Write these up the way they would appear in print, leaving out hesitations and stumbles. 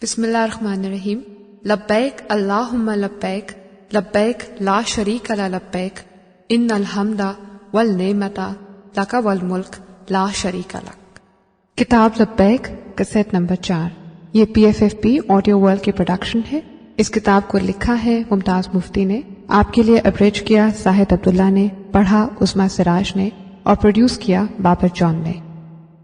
بسم اللہ الرحمن الرحیم۔ لبیک اللہم لبیک، لبیک لا شریک لک لبیک، ان الحمد والنعمت لک والملک لا شریک لک۔ کتاب لبیک کیسٹ نمبر 4، یہ PFFP آڈیو ورلڈ کی پروڈکشن ہے۔ اس کتاب کو لکھا ہے ممتاز مفتی نے، آپ کے لیے ابریج کیا زاہد عبداللہ نے، پڑھا عظمیٰ سراج نے، اور پروڈیوس کیا بابر جان نے۔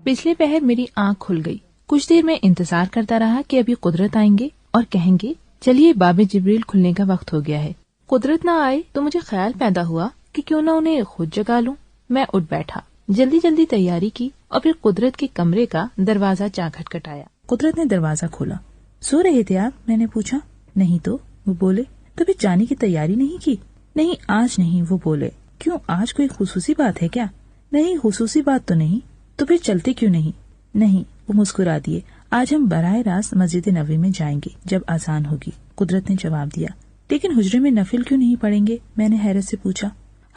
پچھلے پہر میری آنکھ کھل گئی۔ کچھ دیر میں انتظار کرتا رہا کہ ابھی قدرت آئیں گے اور کہیں گے چلیے باب جبریل کھلنے کا وقت ہو گیا ہے۔ قدرت نہ آئے تو مجھے خیال پیدا ہوا کہ کیوں نہ انہیں خود جگا لوں۔ میں اٹھ بیٹھا، جلدی جلدی تیاری کی اور پھر قدرت کے کمرے کا دروازہ جا کھٹکھٹایا۔ قدرت نے دروازہ کھولا۔ سو رہے تھے آپ؟ میں نے پوچھا۔ نہیں تو، وہ بولے۔ تو پھر جانے کی تیاری نہیں کی؟ نہیں آج نہیں، وہ بولے۔ کیوں، آج کوئی خصوصی بات ہے کیا؟ نہیں خصوصی بات تو نہیں۔ تو پھر چلتے کیوں نہیں؟ نہیں، وہ مسکرا دیے۔ آج ہم براہ راست مسجد نبوی میں جائیں گے جب اذان ہوگی، قدرت نے جواب دیا۔ لیکن حجرے میں نفل کیوں نہیں پڑھیں گے؟ میں نے حیرت سے پوچھا۔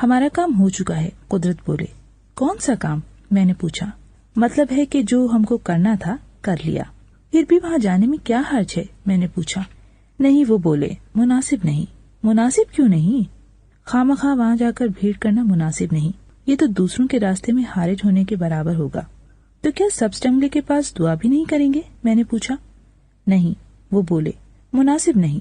ہمارا کام ہو چکا ہے، قدرت بولے۔ کون سا کام؟ میں نے پوچھا۔ مطلب ہے کہ جو ہم کو کرنا تھا کر لیا، پھر بھی وہاں جانے میں کیا حرج ہے؟ میں نے پوچھا۔ نہیں، وہ بولے، مناسب نہیں۔ مناسب کیوں نہیں؟ خواہ وہاں جا کر بھیڑ کرنا مناسب نہیں، یہ تو دوسروں کے راستے میں حارج ہونے کے برابر ہوگا۔ تو کیا سب سٹنگلے کے پاس دعا بھی نہیں کریں گے؟ میں نے پوچھا۔ نہیں، وہ بولے، مناسب نہیں۔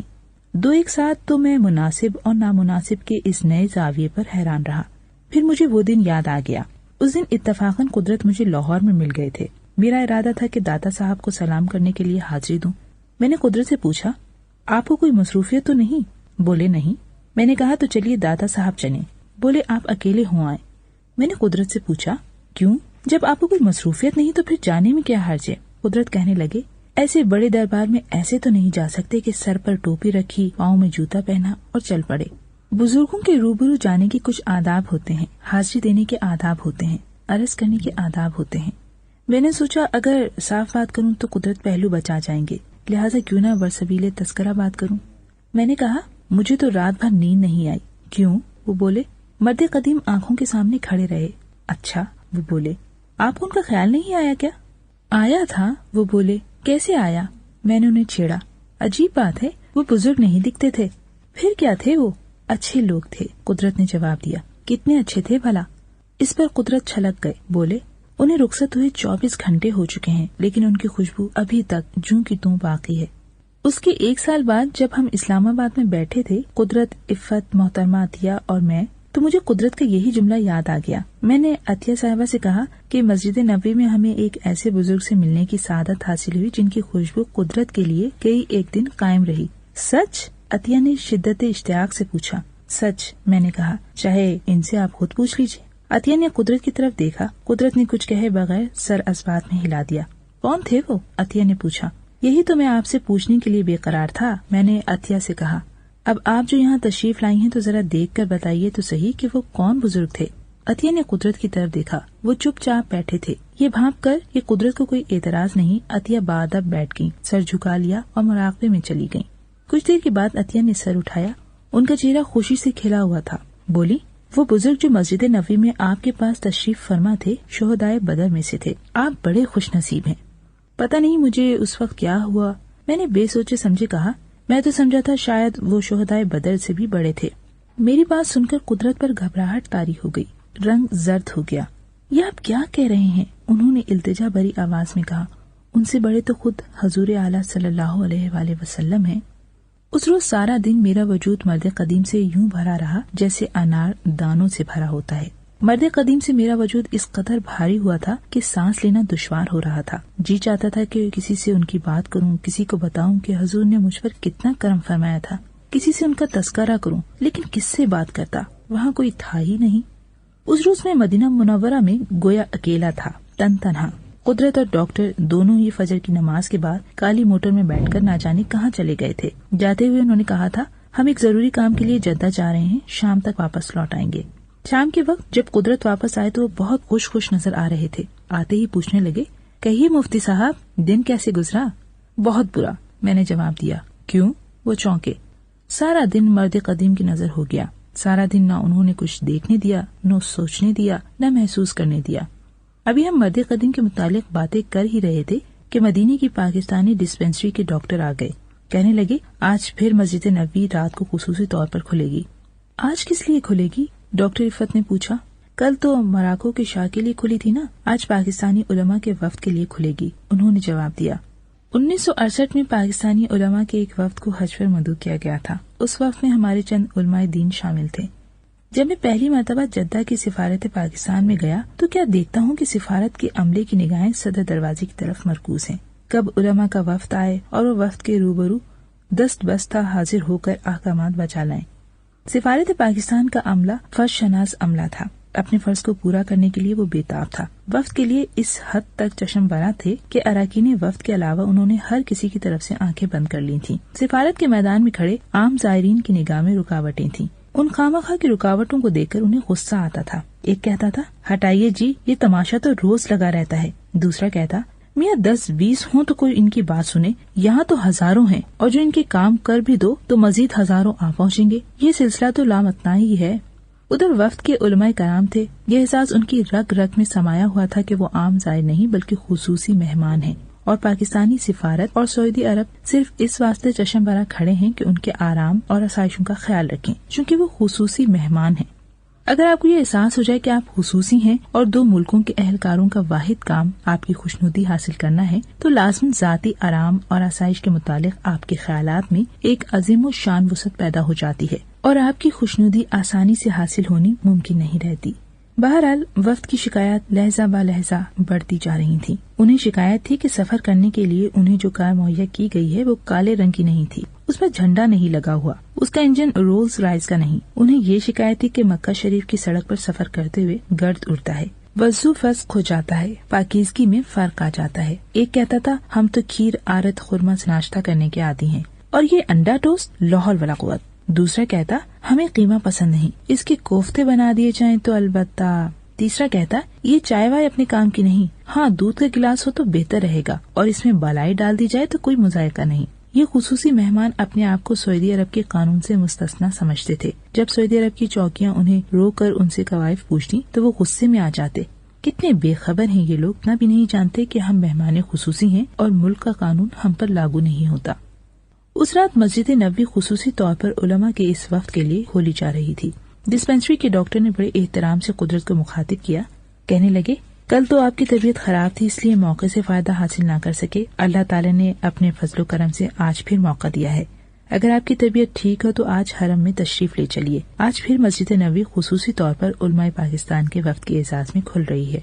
دو ایک ساتھ تو میں مناسب اور نامناسب کے اس نئے زاویے پر حیران رہا۔ پھر مجھے وہ دن یاد آ گیا۔ اس دن اتفاقاً قدرت مجھے لاہور میں مل گئے تھے۔ میرا ارادہ تھا کہ داتا صاحب کو سلام کرنے کے لیے حاضری دوں۔ میں نے قدرت سے پوچھا، آپ کو کوئی مصروفیت تو نہیں؟ بولے نہیں۔ میں نے کہا تو چلیے داتا صاحب چلیں۔ بولے آپ اکیلے ہوں آئے۔ میں نے قدرت سے پوچھا کیوں؟ جب آپ کو کوئی مصروفیت نہیں تو پھر جانے میں کیا حرج ہے؟ قدرت کہنے لگے، ایسے بڑے دربار میں ایسے تو نہیں جا سکتے کہ سر پر ٹوپی رکھی، پاؤں میں جوتا پہنا اور چل پڑے۔ بزرگوں کے روبرو جانے کے کچھ آداب ہوتے ہیں، حاضری دینے کے آداب ہوتے ہیں، عرض کرنے کے آداب ہوتے ہیں۔ میں نے سوچا اگر صاف بات کروں تو قدرت پہلو بچا جائیں گے، لہٰذا کیوں نہ برسبیل تذکرہ بات کروں۔ میں نے کہا مجھے تو رات بھر نیند نہیں آئی۔ کیوں؟ وہ بولے، مرد قدیم آنکھوں کے سامنے کھڑے رہے۔ اچھا، وہ بولے، آپ کو ان کا خیال نہیں آیا کیا؟ آیا تھا، وہ بولے۔ کیسے آیا؟ میں نے انہیں چھیڑا۔ عجیب بات ہے، وہ بزرگ نہیں دکھتے تھے۔ پھر کیا تھے وہ؟ اچھے لوگ تھے، قدرت نے جواب دیا۔ کتنے اچھے تھے بھلا؟ اس پر قدرت چھلک گئے، بولے، انہیں رخصت ہوئے 24 گھنٹے ہو چکے ہیں لیکن ان کی خوشبو ابھی تک جوں کی توں باقی ہے۔ اس کے 1 سال بعد جب ہم اسلام آباد میں بیٹھے تھے، قدرت، عفت، محترمہ عطیہ اور میں، تو مجھے قدرت کا یہی جملہ یاد آ گیا۔ میں نے عطیہ صاحبہ سے کہا کہ مسجد نبوی میں ہمیں ایک ایسے بزرگ سے ملنے کی سعادت حاصل ہوئی جن کی خوشبو قدرت کے لیے کئی ایک دن قائم رہی۔ سچ؟ عطیہ نے شدت اشتیاق سے پوچھا۔ سچ، میں نے کہا، چاہے ان سے آپ خود پوچھ لیجیے۔ عطیہ نے قدرت کی طرف دیکھا۔ قدرت نے کچھ کہے بغیر سر اسبات میں ہلا دیا۔ کون تھے وہ؟ عطیہ نے پوچھا۔ یہی تو میں آپ سے پوچھنے کے لیے بے قرار تھا، میں نے عطیہ سے کہا۔ اب آپ جو یہاں تشریف لائی ہیں تو ذرا دیکھ کر بتائیے تو صحیح کہ وہ کون بزرگ تھے۔ عطیہ نے قدرت کی طرف دیکھا۔ وہ چپ چاپ بیٹھے تھے۔ یہ بھانپ کر کہ قدرت کو کوئی اعتراض نہیں، عطیہ بادب بیٹھ گئی، سر جھکا لیا اور مراقبے میں چلی گئیں۔ کچھ دیر کے بعد عطیہ نے سر اٹھایا۔ ان کا چہرہ خوشی سے کھلا ہوا تھا۔ بولی، وہ بزرگ جو مسجد نبوی میں آپ کے پاس تشریف فرما تھے، شہدائے بدر میں سے تھے۔ آپ بڑے خوش نصیب ہیں۔ پتہ نہیں مجھے اس وقت کیا ہوا، میں نے بے سوچے سمجھے کہا، میں تو سمجھا تھا شاید وہ شہدائے بدر سے بھی بڑے تھے۔ میری بات سن کر قدرت پر گھبراہٹ طاری ہو گئی، رنگ زرد ہو گیا۔ یہ آپ کیا کہہ رہے ہیں؟ انہوں نے التجا بھری آواز میں کہا، ان سے بڑے تو خود حضور اعلیٰ صلی اللہ علیہ وآلہ وسلم ہیں۔ اس روز سارا دن میرا وجود مرد قدیم سے یوں بھرا رہا جیسے انار دانوں سے بھرا ہوتا ہے۔ مرد قدیم سے میرا وجود اس قدر بھاری ہوا تھا کہ سانس لینا دشوار ہو رہا تھا۔ جی چاہتا تھا کہ کسی سے ان کی بات کروں، کسی کو بتاؤں کہ حضور نے مجھ پر کتنا کرم فرمایا تھا، کسی سے ان کا تذکرہ کروں، لیکن کس سے بات کرتا؟ وہاں کوئی تھا ہی نہیں۔ اس روز میں مدینہ منورہ میں گویا اکیلا تھا، تن تنہا۔ قدرت اور ڈاکٹر دونوں ہی فجر کی نماز کے بعد کالی موٹر میں بیٹھ کر نہ جانے کہاں چلے گئے تھے۔ جاتے ہوئے انہوں نے کہا تھا، ہم ایک ضروری کام کے لیے جدہ جا رہے ہیں، شام تک واپس لوٹ آئیں گے۔ شام کے وقت جب قدرت واپس آئے تو وہ بہت خوش نظر آ رہے تھے۔ آتے ہی پوچھنے لگے، کہیے مفتی صاحب، دن کیسے گزرا؟ بہت برا، میں نے جواب دیا۔ کیوں؟ وہ چونکے۔ سارا دن مرد قدیم کی نظر ہو گیا۔ سارا دن نہ انہوں نے کچھ دیکھنے دیا، نہ سوچنے دیا، نہ محسوس کرنے دیا۔ ابھی ہم مرد قدیم کے متعلق باتیں کر ہی رہے تھے کہ مدینے کی پاکستانی ڈسپینسری کے ڈاکٹر آ گئے. کہنے لگے آج پھر مسجد نبوی رات کو خصوصی طور پر کھلے گی. آج کس لیے کھلے گی؟ ڈاکٹر عفت نے پوچھا. کل تو مراکو کے شاہ کے لیے کھلی تھی نا, آج پاکستانی علماء کے وفد کے لیے کھلے گی, انہوں نے جواب دیا. 1968 میں پاکستانی علماء کے ایک وفد کو حج پر مدعو کیا گیا تھا. اس وفد میں ہمارے چند علماء دین شامل تھے. جب میں پہلی مرتبہ جدہ کی سفارت پاکستان میں گیا تو کیا دیکھتا ہوں کہ سفارت کے عملے کی نگاہیں صدر دروازے کی طرف مرکوز ہیں. کب علماء کا وفد آئے اور وہ وفد کے روبرو دست بستہ حاضر ہو کر احکامات بچا لائیں. سفارت پاکستان کا عملہ فرض شناس عملہ تھا. اپنے فرض کو پورا کرنے کے لیے وہ بےتاب تھا. وفد کے لیے اس حد تک چشم برا تھے کہ اراکین وفد کے علاوہ انہوں نے ہر کسی کی طرف سے آنکھیں بند کر لی تھیں. سفارت کے میدان میں کھڑے عام زائرین کی نگاہ میں رکاوٹیں تھیں. ان خامخواہ کی رکاوٹوں کو دیکھ کر انہیں غصہ آتا تھا. ایک کہتا تھا ہٹائیے جی, یہ تماشا تو روز لگا رہتا ہے. دوسرا کہتا میاں 10-20 ہوں تو کوئی ان کی بات سنے, یہاں تو ہزاروں ہیں اور جو ان کے کام کر بھی دو تو مزید ہزاروں آ پہنچیں گے. یہ سلسلہ تو لامتنا ہی ہے. ادھر وفد کے علماء کرام تھے. یہ احساس ان کی رگ رگ میں سمایا ہوا تھا کہ وہ عام زائر نہیں بلکہ خصوصی مہمان ہیں, اور پاکستانی سفارت اور سعودی عرب صرف اس واسطے چشم برا کھڑے ہیں کہ ان کے آرام اور آسائشوں کا خیال رکھیں, چونکہ وہ خصوصی مہمان ہیں. اگر آپ کو یہ احساس ہو جائے کہ آپ خصوصی ہیں اور 2 ملکوں کے اہلکاروں کا واحد کام آپ کی خوشنودی حاصل کرنا ہے, تو لازم ذاتی آرام اور آسائش کے متعلق آپ کے خیالات میں ایک عظیم و شان وسعت پیدا ہو جاتی ہے اور آپ کی خوشنودی آسانی سے حاصل ہونی ممکن نہیں رہتی. بہرحال وفد کی شکایات لہجہ با لہجہ بڑھتی جا رہی تھی. انہیں شکایت تھی کہ سفر کرنے کے لیے انہیں جو کار مہیا کی گئی ہے وہ کالے رنگ کی نہیں تھی, اس پر جھنڈا نہیں لگا ہوا, اس کا انجن رولز رائس کا نہیں. انہیں یہ شکایت تھی کہ مکہ شریف کی سڑک پر سفر کرتے ہوئے گرد اڑتا ہے, وضو فسق ہو جاتا ہے, پاکیزگی میں فرق آ جاتا ہے. ایک کہتا تھا ہم تو کھیر آرت خورما سے ناشتہ کرنے کے عادی ہیں, اور یہ انڈا ٹوسٹ لاہور والا قوت. دوسرا کہتا ہمیں قیمہ پسند نہیں, اس کے کوفتے بنا دیے جائیں تو البتہ. تیسرا کہتا یہ چائے وائے اپنے کام کی نہیں, ہاں دودھ کا گلاس ہو تو بہتر رہے گا, اور اس میں بالائی ڈال دی جائے تو کوئی مذائقہ نہیں. یہ خصوصی مہمان اپنے آپ کو سعودی عرب کے قانون سے مستثنا سمجھتے تھے. جب سعودی عرب کی چوکیاں انہیں رو کر ان سے قوائف پوچھتی تو وہ غصے میں آ جاتے. کتنے بے خبر ہیں یہ لوگ, نہ بھی نہیں جانتے کہ ہم مہمان خصوصی ہیں اور ملک کا قانون ہم پر لاگو نہیں ہوتا. اس رات مسجد نبوی خصوصی طور پر علماء کے اس وفد کے لیے کھولی جا رہی تھی. ڈسپینسری کے ڈاکٹر نے بڑے احترام سے قدرت کو مخاطب کیا. کہنے لگے کل تو آپ کی طبیعت خراب تھی, اس لیے موقع سے فائدہ حاصل نہ کر سکے. اللہ تعالی نے اپنے فضل و کرم سے آج پھر موقع دیا ہے. اگر آپ کی طبیعت ٹھیک ہو تو آج حرم میں تشریف لے چلیے. آج پھر مسجد نبوی خصوصی طور پر علماء پاکستان کے وفد کے اعزاز میں کھل رہی ہے.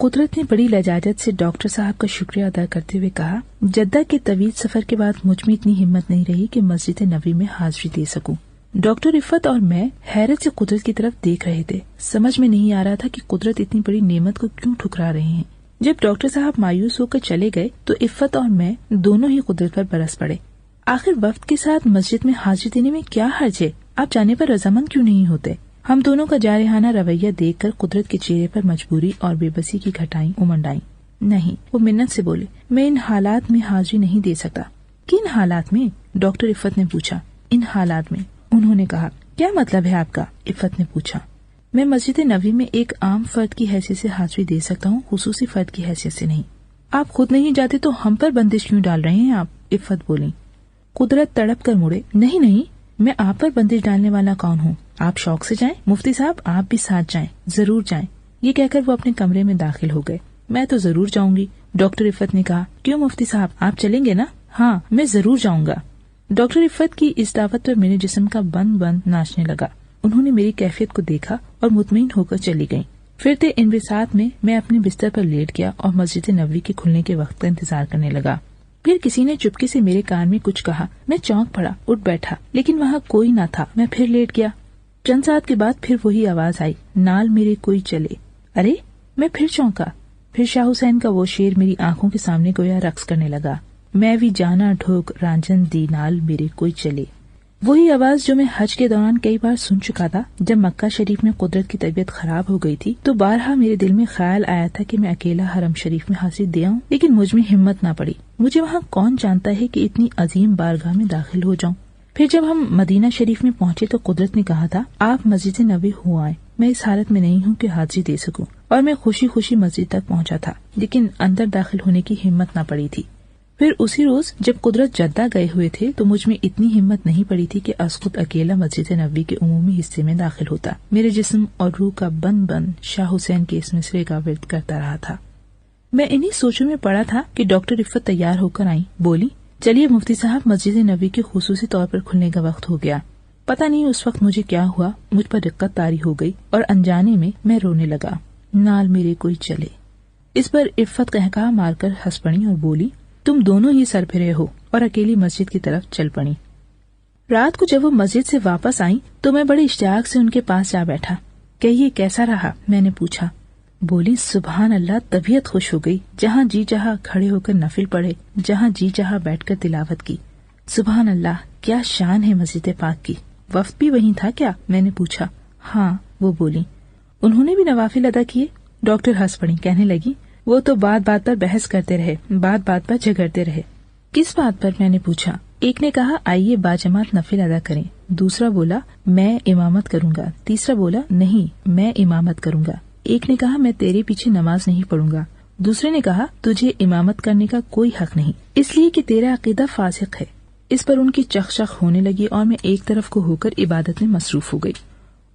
قدرت نے بڑی لجاجت سے ڈاکٹر صاحب کا شکریہ ادا کرتے ہوئے کہا جدہ کے طویل سفر کے بعد مجھ میں اتنی ہمت نہیں رہی کہ مسجد نبوی میں حاضری دے سکوں. ڈاکٹر عفت اور میں حیرت سے قدرت کی طرف دیکھ رہے تھے. سمجھ میں نہیں آ رہا تھا کہ قدرت اتنی بڑی نعمت کو کیوں ٹھکرا رہے ہیں. جب ڈاکٹر صاحب مایوس ہو کر چلے گئے تو عفت اور میں دونوں ہی قدرت پر برس پڑے. آخر وفد کے ساتھ مسجد میں حاضری دینے میں کیا حرج ہے, آپ جانے پر رضامند کیوں نہیں ہوتے. ہم دونوں کا جارحانہ رویہ دیکھ کر قدرت کے چہرے پر مجبوری اور بے بسی کی گھٹائیں امنڈ آئیں. نہیں, وہ منت سے بولے, میں ان حالات میں حاضری نہیں دے سکتا. کن حالات میں؟ ڈاکٹر عفت نے پوچھا. ان حالات میں, انہوں نے کہا. کیا مطلب ہے آپ کا؟ عفت نے پوچھا. میں مسجد نبوی میں ایک عام فرد کی حیثیت سے حاضری دے سکتا ہوں, خصوصی فرد کی حیثیت سے نہیں. آپ خود نہیں جاتے تو ہم پر بندش کیوں ڈال رہے ہیں آپ؟ عفت بولی. قدرت تڑپ کر مڑے. نہیں, میں آپ پر بندش ڈالنے والا کون ہوں؟ آپ شوق سے جائیں, مفتی صاحب آپ بھی ساتھ جائیں, ضرور جائیں. یہ کہہ کر وہ اپنے کمرے میں داخل ہو گئے. میں تو ضرور جاؤں گی, ڈاکٹر عفت نے کہا. کیوں مفتی صاحب, آپ چلیں گے نا؟ ہاں, میں ضرور جاؤں گا. ڈاکٹر عفت کی اس دعوت پر میرے جسم کا بند ناچنے لگا. انہوں نے میری کیفیت کو دیکھا اور مطمئن ہو کر چلی گئیں. پھرتے انبساط میں میں اپنے بستر پر لیٹ گیا اور مسجد نبوی کے کھلنے کے وقت کا انتظار کرنے لگا. پھر کسی نے چپکے سے میرے کان میں کچھ کہا. میں چونک پڑا, اٹھ بیٹھا, لیکن وہاں کوئی نہ تھا. میں پھر لیٹ گیا. چند ساعت کے بعد پھر وہی آواز آئی, نال میرے کوئی چلے. ارے, میں پھر چونکا. پھر شاہ حسین کا وہ شعر میری آنکھوں کے سامنے گویا رقص کرنے لگا. میں بھی جانا ڈھوک رانجن دی نال میرے کوئی چلے. وہی آواز جو میں حج کے دوران کئی بار سن چکا تھا. جب مکہ شریف میں قدرت کی طبیعت خراب ہو گئی تھی تو بارہا میرے دل میں خیال آیا تھا کہ میں اکیلا حرم شریف میں حاضری دے آؤں, لیکن مجھ میں ہمت نہ پڑی. مجھے وہاں کون جانتا ہے کہ اتنی عظیم بارگاہ میں داخل ہو جاؤں. پھر جب ہم مدینہ شریف میں پہنچے تو قدرت نے کہا تھا آپ مسجد نبوی ہو آئے. میں اس حالت میں نہیں ہوں کہ حاضری دے سکوں, اور میں خوشی خوشی مسجد تک پہنچا تھا، لیکن اندر داخل ہونے کی ہمت نہ پڑی تھی۔ پھر اسی روز جب قدرت جدہ گئے ہوئے تھے تو مجھ میں اتنی ہمت نہیں پڑی تھی کہ اسقط اکیلا مسجد نبوی کے عمومی حصے میں داخل ہوتا۔ میرے جسم اور روح کا بن بن شاہ حسین کے اس مصرعے کا ورد کرتا رہا تھا۔ میں انہی سوچوں میں پڑا تھا کہ ڈاکٹر عفت تیار ہو کر آئیں، بولی چلیے مفتی صاحب مسجد نبوی کے خصوصی طور پر کھلنے کا وقت ہو گیا۔ پتہ نہیں اس وقت مجھے کیا ہوا، مجھ پر رقت طاری ہو گئی اور انجانے میں رونے لگا۔ نال میرے کوئی چلے۔ اس پر عفت قہقہا مار کر ہنس پڑی اور بولی تم دونوں ہی سر پھرے ہو، اور اکیلی مسجد کی طرف چل پڑی۔ رات کو جب وہ مسجد سے واپس آئیں تو میں بڑے اشتیاق سے ان کے پاس جا بیٹھا۔ کہیے کیسا رہا؟ میں نے پوچھا۔ بولی سبحان اللہ، طبیعت خوش ہو گئی، جہاں جی چاہا کھڑے ہو کر نفل پڑھے، جہاں جی چاہا بیٹھ کر تلاوت کی۔ سبحان اللہ، کیا شان ہے مسجد پاک کی۔ وفد بھی وہیں تھا کیا؟ میں نے پوچھا۔ ہاں، وہ بولی۔ انہوں نے بھی نوافل ادا کیے؟ ڈاکٹر ہنس پڑی، کہنے لگی وہ تو بات بات پر بحث کرتے رہے، بات بات پر جھگڑتے رہے۔ کس بات پر؟ میں نے پوچھا۔ ایک نے کہا آئیے باجماعت نفل ادا کریں، دوسرا بولا میں امامت کروں گا، تیسرا بولا نہیں میں امامت کروں گا۔ ایک نے کہا میں تیرے پیچھے نماز نہیں پڑھوں گا، دوسرے نے کہا تجھے امامت کرنے کا کوئی حق نہیں، اس لیے کہ تیرا عقیدہ فاسق ہے۔ اس پر ان کی چخ ہونے لگی اور میں ایک طرف کو ہو کر عبادت میں مصروف ہو گئی۔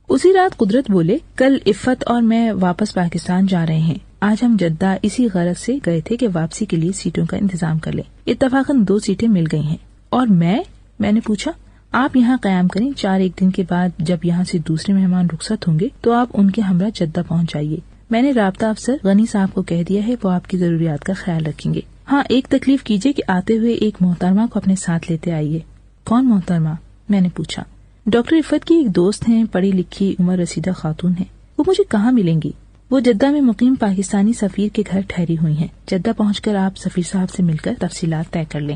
اسی رات قدرت بولے کل عفت اور میں واپس پاکستان جا رہے ہیں، آج ہم جدہ اسی غرض سے گئے تھے کہ واپسی کے لیے سیٹوں کا انتظام کر لیں۔ اتفاقاً 2 سیٹیں مل گئی ہیں۔ اور میں نے پوچھا آپ یہاں قیام کریں، 4 دن کے بعد جب یہاں سے دوسرے مہمان رخصت ہوں گے تو آپ ان کے ہمراہ جدہ پہنچ جائیے۔ میں نے رابطہ افسر غنی صاحب کو کہہ دیا ہے، وہ آپ کی ضروریات کا خیال رکھیں گے۔ ہاں ایک تکلیف کیجیے کہ آتے ہوئے ایک محترمہ کو اپنے ساتھ لیتے آئیے۔ کون محترمہ؟ میں نے پوچھا۔ ڈاکٹر عفت کی ایک دوست ہیں، پڑھی لکھی عمر رسیدہ خاتون ہیں۔ وہ مجھے کہاں ملیں گی؟ وہ جدہ میں مقیم پاکستانی سفیر کے گھر ٹھہری ہوئی ہیں۔ جدہ پہنچ کر آپ سفیر صاحب سے مل کر تفصیلات طے کر لیں۔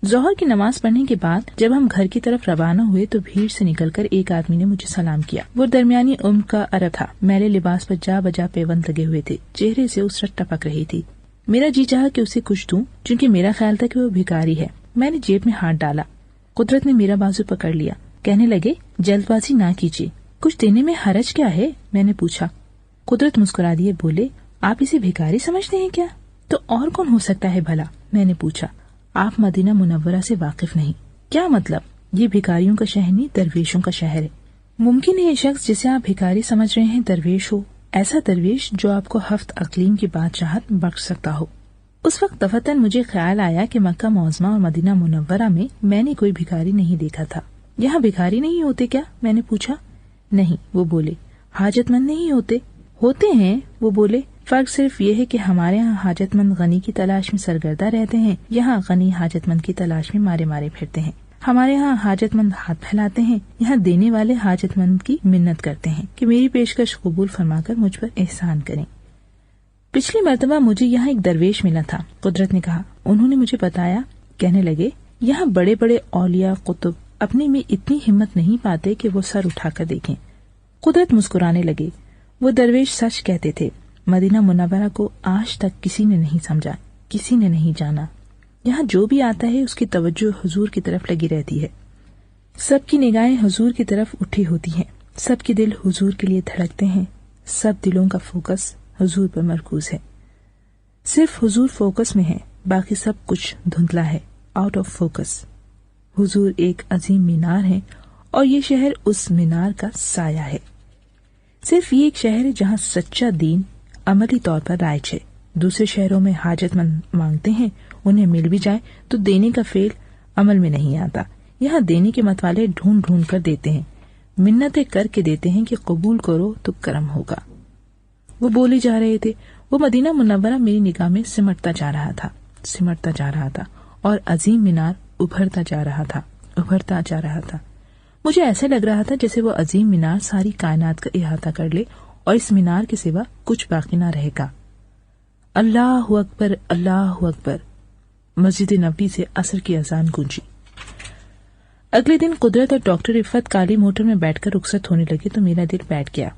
ظہر کی نماز پڑھنے کے بعد جب ہم گھر کی طرف روانہ ہوئے تو بھیڑ سے نکل کر ایک آدمی نے مجھے سلام کیا۔ وہ درمیانی عمر کا عرب تھا، میلے لباس پر جا بجا پیوند لگے ہوئے تھے، چہرے سے اسرت ٹپک رہی تھی۔ میرا جی چاہا کہ اسے کچھ دوں، چونکہ میرا خیال تھا کہ وہ بھکاری ہے۔ میں نے جیب میں ہاتھ ڈالا۔ قدرت نے میرا بازو پکڑ لیا، کہنے لگے جلد بازی نہ کیجیے، کچھ دینے میں حرج کیا ہے؟ میں نے پوچھا۔ قدرت مسکرا دیے، بولے آپ اسے بھکاری سمجھتے ہیں کیا؟ تو اور کون ہو سکتا ہے بھلا؟ میں نے پوچھا۔ آپ مدینہ منورہ سے واقف نہیں۔ کیا مطلب؟ یہ بھکاریوں کا شہر نہیں، درویشوں کا شہر ہے۔ ممکن ہے یہ شخص جسے آپ بھکاری سمجھ رہے ہیں درویش ہو، ایسا درویش جو آپ کو 7 اقلیم کی بادشاہت بخش سکتا ہو۔ اس وقت دفتن مجھے خیال آیا کہ مکہ معظمہ اور مدینہ منورہ میں نے کوئی بھکاری نہیں دیکھا تھا۔ یہاں بھکاری نہیں ہوتے کیا؟ میں نے پوچھا۔ نہیں، وہ بولے۔ حاجت مند نہیں ہوتے ہیں، وہ بولے۔ فرق صرف یہ ہے کہ ہمارے ہاں حاجت مند غنی کی تلاش میں سرگردہ رہتے ہیں، یہاں غنی حاجت مند کی تلاش میں مارے پھرتے ہیں۔ ہمارے ہاں حاجت مند ہاتھ پھیلاتے ہیں، یہاں دینے والے حاجت مند کی منت کرتے ہیں کہ میری پیشکش قبول فرما کر مجھ پر احسان کریں۔ پچھلی مرتبہ مجھے یہاں ایک درویش ملا تھا، قدرت نے کہا۔ انہوں نے مجھے بتایا، کہنے لگے یہاں بڑے بڑے اولیاء قطب اپنے میں اتنی ہمت نہیں پاتے کہ وہ سر اٹھا کر دیکھیں۔ قدرت مسکرانے لگے۔ وہ درویش سچ کہتے تھے۔ مدینہ منورہ کو آج تک کسی نے نہیں سمجھا، کسی نے نہیں جانا۔ یہاں جو بھی آتا ہے اس کی توجہ حضور کی طرف لگی رہتی ہے، سب کی نگاہیں حضور کی طرف اٹھی ہوتی ہیں، سب کے دل حضور کے لیے دھڑکتے ہیں، سب دلوں کا فوکس حضور پر مرکوز ہے۔ صرف حضور فوکس میں ہے، باقی سب کچھ دھندلا ہے، آؤٹ آف فوکس۔ حضور ایک عظیم مینار ہے اور یہ شہر اس مینار کا سایہ ہے۔ صرف یہ ایک شہر ہے جہاں سچا دین عملی طور پر رائج ہے۔ دوسرے شہروں میں حاجت مند مانگتے ہیں، انہیں مل بھی جائے تو دینے کا فعل عمل میں نہیں آتا۔ یہاں دینے کے متوالے ڈھونڈ ڈھونڈ کر دیتے ہیں، منتیں کر کے دیتے ہیں کہ قبول کرو تو کرم ہوگا۔ وہ بولے جا رہے تھے۔ وہ مدینہ منورہ میری نگاہ میں سمٹتا جا رہا تھا اور عظیم مینار ابھرتا جا رہا تھا۔ مجھے ایسا لگ رہا تھا جیسے وہ عظیم مینار ساری کائنات کا احاطہ کر لے اور اس مینار کے سوا کچھ باقی نہ رہے گا۔ اللہ اکبر، اللہ اکبر۔ مسجد نبوی سے عصر کی اذان گونجی۔ اگلے دن قدرت اور ڈاکٹر عفت کالی موٹر میں بیٹھ کر رخصت ہونے لگے تو میرا دل بیٹھ گیا،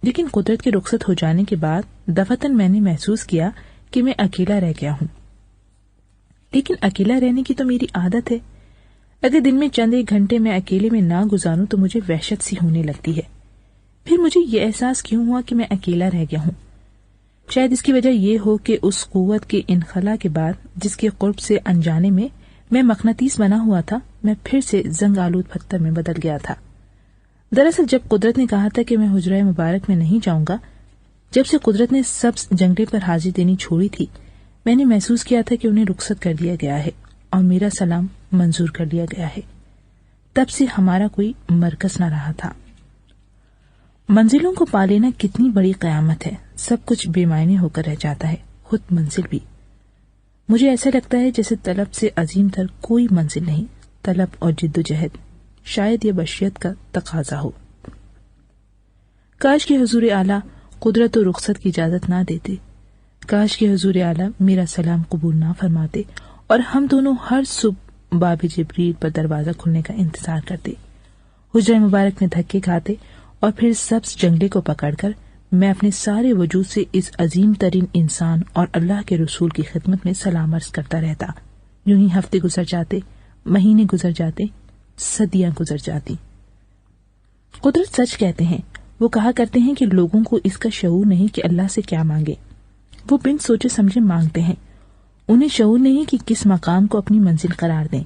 لیکن قدرت کے رخصت ہو جانے کے بعد دفتن میں نے محسوس کیا کہ میں اکیلا رہ گیا ہوں۔ لیکن اکیلا رہنے کی تو میری عادت ہے۔ اگر دن میں چند ایک گھنٹے میں اکیلے میں نہ گزاروں تو مجھے وحشت سی ہونے لگتی ہے۔ پھر مجھے یہ احساس کیوں ہوا کہ میں اکیلا رہ گیا ہوں؟ شاید اس کی وجہ یہ ہو کہ اس قوت کے انخلا کے بعد جس کے قرب سے انجانے میں مقناطیس بنا ہوا تھا، میں پھر سے زنگ آلود پتھر میں بدل گیا تھا۔ دراصل جب قدرت نے کہا تھا کہ میں حجرہ مبارک میں نہیں جاؤں گا، جب سے قدرت نے سبز جنگلے پر حاضری دینی چھوڑی تھی، میں نے محسوس کیا تھا کہ انہیں رخصت کر دیا گیا ہے اور میرا سلام منظور کر لیا گیا ہے۔ تب سے ہمارا کوئی مرکز نہ رہا تھا۔ منزلوں کو پا لینا کتنی بڑی قیامت ہے، سب کچھ بے معنی ہو کر رہ جاتا ہے، خود منزل بھی۔ مجھے ایسا لگتا ہے جیسے طلب سے عظیم تر کوئی منزل نہیں، طلب اور جد و جہد، شاید یہ بشریت کا تقاضا ہو۔ کاش کہ حضور اعلیٰ قدرت و رخصت کی اجازت نہ دیتے، کاش کہ حضور اعلیٰ میرا سلام قبول نہ فرماتے اور ہم دونوں ہر صبح باب جبریل پر دروازہ کھلنے کا انتظار کرتے، حجرہ مبارک میں دھکے کھاتے اور پھر سبز جنگلے کو پکڑ کر میں اپنے سارے وجود سے اس عظیم ترین انسان اور اللہ کے رسول کی خدمت میں سلام عرض کرتا رہتا۔ یوں ہی ہفتے گزر جاتے، مہینے گزر جاتے، صدیاں گزر جاتی۔ قدرت سچ کہتے ہیں، وہ کہا کرتے ہیں کہ لوگوں کو اس کا شعور نہیں کہ اللہ سے کیا مانگے، وہ بن سوچے سمجھے مانگتے ہیں، انہیں شعور نہیں کہ کس مقام کو اپنی منزل قرار دیں،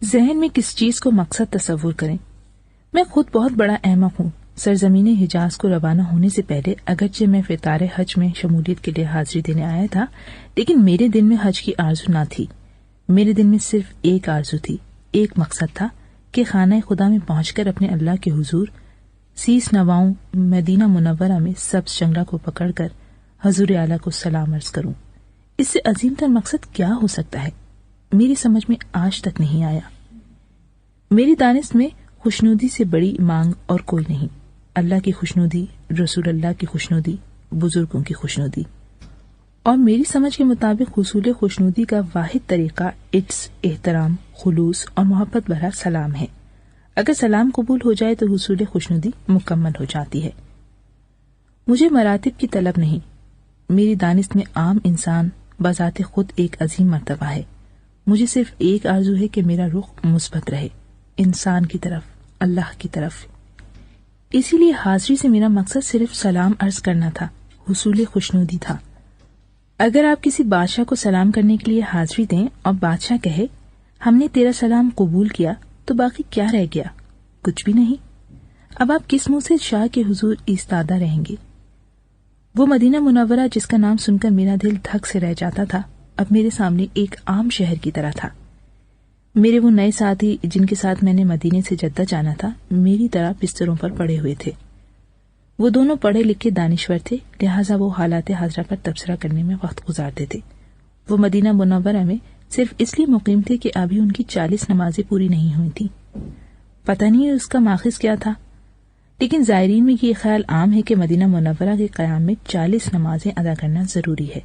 ذہن میں کس چیز کو مقصد تصور کریں۔ میں خود بہت بڑا احمق ہوں۔ سرزمین حجاز کو روانہ ہونے سے پہلے اگرچہ میں فطار حج میں شمولیت کے لیے حاضری دینے آیا تھا، لیکن میرے دل میں حج کی آرزو نہ تھی۔ میرے دل میں صرف ایک آرزو تھی، ایک مقصد تھا کہ خانہ خدا میں پہنچ کر اپنے اللہ کے حضور سیس نواؤں مدینہ منورہ میں سبز جنگلہ کو پکڑ کر حضور اعلیٰ کو سلام عرض کروں۔ اس سے عظیم تر مقصد کیا ہو سکتا ہے؟ میری سمجھ میں آج تک نہیں آیا۔ میری دانست میں خوشنودی سے بڑی مانگ اور کوئی نہیں۔ اللہ کی خوشنودی، رسول اللہ کی خوشنودی، بزرگوں کی خوشنودی، اور میری سمجھ کے مطابق حصول خوشنودی کا واحد طریقہ عطس، احترام، خلوص اور محبت بھرا سلام ہے۔ اگر سلام قبول ہو جائے تو حصول خوشنودی مکمل ہو جاتی ہے۔ مجھے مراتب کی طلب نہیں، میری دانست میں عام انسان بذات خود ایک عظیم مرتبہ ہے۔ مجھے صرف ایک آرزو ہے کہ میرا رخ مثبت رہے، انسان کی طرف، اللہ کی طرف۔ اسی لیے حاضری سے میرا مقصد صرف سلام عرض کرنا تھا، حصول خوشنودی تھا۔ اگر آپ کسی بادشاہ کو سلام کرنے کے لیے حاضری دیں اور بادشاہ کہے ہم نے تیرا سلام قبول کیا، تو باقی کیا رہ گیا؟ کچھ بھی نہیں۔ اب آپ کس منہ سے شاہ کے حضور ایستادہ رہیں گے؟ وہ مدینہ منورہ جس کا نام سن کر میرا دل دھک سے رہ جاتا تھا، اب میرے سامنے ایک عام شہر کی طرح تھا۔ میرے وہ نئے ساتھی جن کے ساتھ میں نے مدینے سے جدہ جانا تھا، میری طرح بستروں پر پڑے ہوئے تھے۔ وہ دونوں پڑھے لکھے دانشور تھے، لہٰذا وہ حالات حاضرہ پر تبصرہ کرنے میں وقت گزارتے تھے۔ وہ مدینہ منورہ میں صرف اس لیے مقیم تھے کہ ابھی ان کی 40 نمازیں پوری نہیں ہوئی تھیں۔ پتہ نہیں اس کا ماخذ کیا تھا، لیکن زائرین میں یہ خیال عام ہے کہ مدینہ منورہ کے قیام میں 40 نمازیں ادا کرنا ضروری ہے۔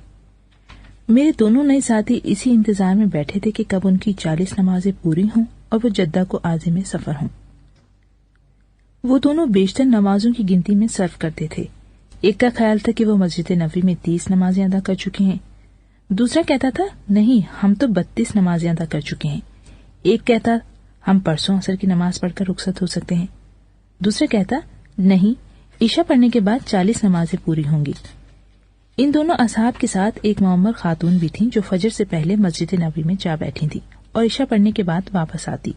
میرے دونوں نئے ساتھی اسی انتظار میں بیٹھے تھے کہ کب ان کی 40 نمازیں پوری ہوں اور وہ جدہ کو عازم سفر ہوں۔ وہ دونوں بیشتر نمازوں کی گنتی میں صرف کرتے تھے۔ ایک کا خیال تھا کہ وہ مسجد نبوی میں 30 نمازیں ادا کر چکے ہیں، دوسرا کہتا تھا نہیں ہم تو 32 نمازیں ادا کر چکے ہیں۔ ایک کہتا ہم پرسوں عصر کی نماز پڑھ کر رخصت ہو سکتے ہیں، دوسرا کہتا نہیں عشاء پڑھنے کے بعد 40 نمازیں پوری ہوں گی۔ ان دونوں اصحاب کے ساتھ ایک معمر خاتون بھی تھیں جو فجر سے پہلے مسجد نبوی میں جا بیٹھی تھی اور عشاء پڑھنے کے بعد واپس آتی۔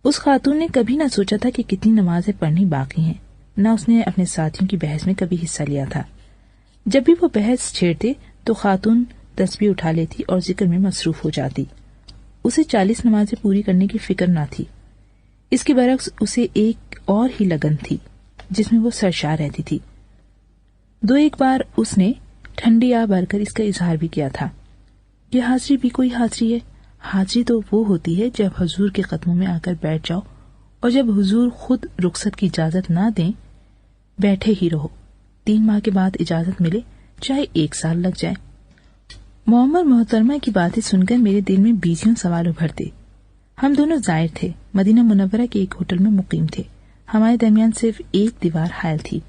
اس خاتون نے کبھی نہ سوچا تھا کہ کتنی نمازیں پڑھنی باقی ہیں، نہ اس نے اپنے ساتھیوں کی بحث میں کبھی حصہ لیا تھا۔ جب بھی وہ بحث چھیڑتے تو خاتون تسبیح اٹھا لیتی اور ذکر میں مصروف ہو جاتی۔ اسے 40 نمازیں پوری کرنے کی فکر نہ تھی، اس کے برعکس اسے ایک اور ہی لگن تھی جس میں وہ سرشار رہتی تھی۔ ایک بار اس نے ٹھنڈی آ بھر کر اس کا اظہار بھی کیا تھا، یہ حاضری بھی کوئی حاضری ہے؟ حاضری تو وہ ہوتی ہے جب حضور کے قدموں میں آ کر بیٹھ جاؤ، اور جب حضور خود رخصت کی اجازت نہ دیں بیٹھے ہی رہو، 3 ماہ کے بعد اجازت ملے چاہے 1 سال لگ جائے۔ معمر محترمہ کی باتیں سن کر میرے دل میں بیسیوں سوال ابھرتے۔ ہم دونوں زائر تھے، مدینہ منورہ کے ایک ہوٹل میں مقیم تھے، ہمارے درمیان صرف ایک دیوار حائل تھی۔